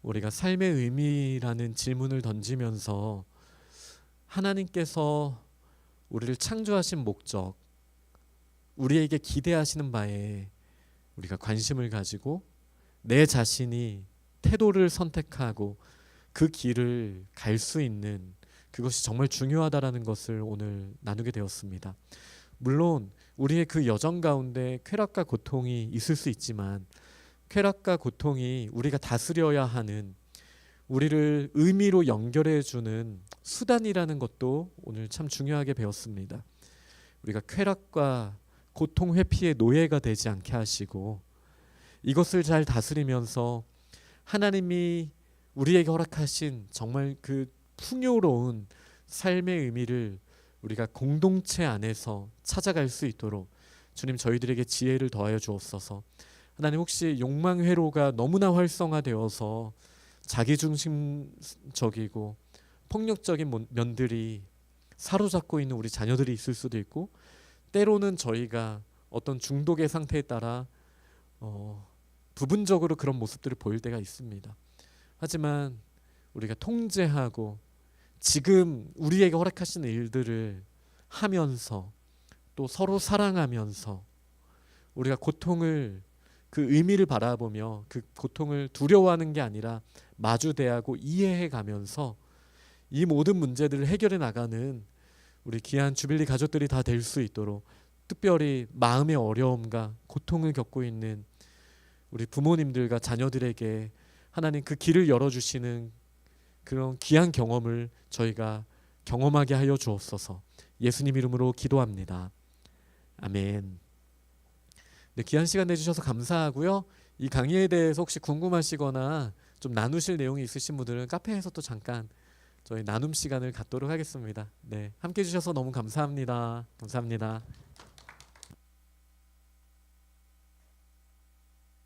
우리가 삶의 의미라는 질문을 던지면서 하나님께서 우리를 창조하신 목적, 우리에게 기대하시는 바에 우리가 관심을 가지고 내 자신이 태도를 선택하고 그 길을 갈 수 있는, 그것이 정말 중요하다라는 것을 오늘 나누게 되었습니다. 물론 우리의 그 여정 가운데 쾌락과 고통이 있을 수 있지만, 쾌락과 고통이 우리가 다스려야 하는, 우리를 의미로 연결해 주는 수단이라는 것도 오늘 참 중요하게 배웠습니다. 우리가 쾌락과 고통 회피의 노예가 되지 않게 하시고, 이것을 잘 다스리면서 하나님이 우리에게 허락하신 정말 그 풍요로운 삶의 의미를 우리가 공동체 안에서 찾아갈 수 있도록 주님, 저희들에게 지혜를 더하여 주옵소서. 하나님, 혹시 욕망 회로가 너무나 활성화되어서 자기중심적이고 폭력적인 면들이 사로잡고 있는 우리 자녀들이 있을 수도 있고, 때로는 저희가 어떤 중독의 상태에 따라 부분적으로 그런 모습들을 보일 때가 있습니다. 하지만 우리가 통제하고 지금 우리에게 허락하시는 일들을 하면서 또 서로 사랑하면서 우리가 고통을 그 의미를 바라보며 그 고통을 두려워하는 게 아니라 마주대하고 이해해 가면서 이 모든 문제들을 해결해 나가는 우리 귀한 주빌리 가족들이 다 될 수 있도록, 특별히 마음의 어려움과 고통을 겪고 있는 우리 부모님들과 자녀들에게 하나님 그 길을 열어주시는 그런 귀한 경험을 저희가 경험하게 하여 주옵소서. 예수님 이름으로 기도합니다. 아멘. 네, 귀한 시간 내주셔서 감사하고요. 이 강의에 대해서 혹시 궁금하시거나 좀 나누실 내용이 있으신 분들은 카페에서 또 잠깐 저희 나눔 시간을 갖도록 하겠습니다. 네, 함께 해주셔서 너무 감사합니다. 감사합니다.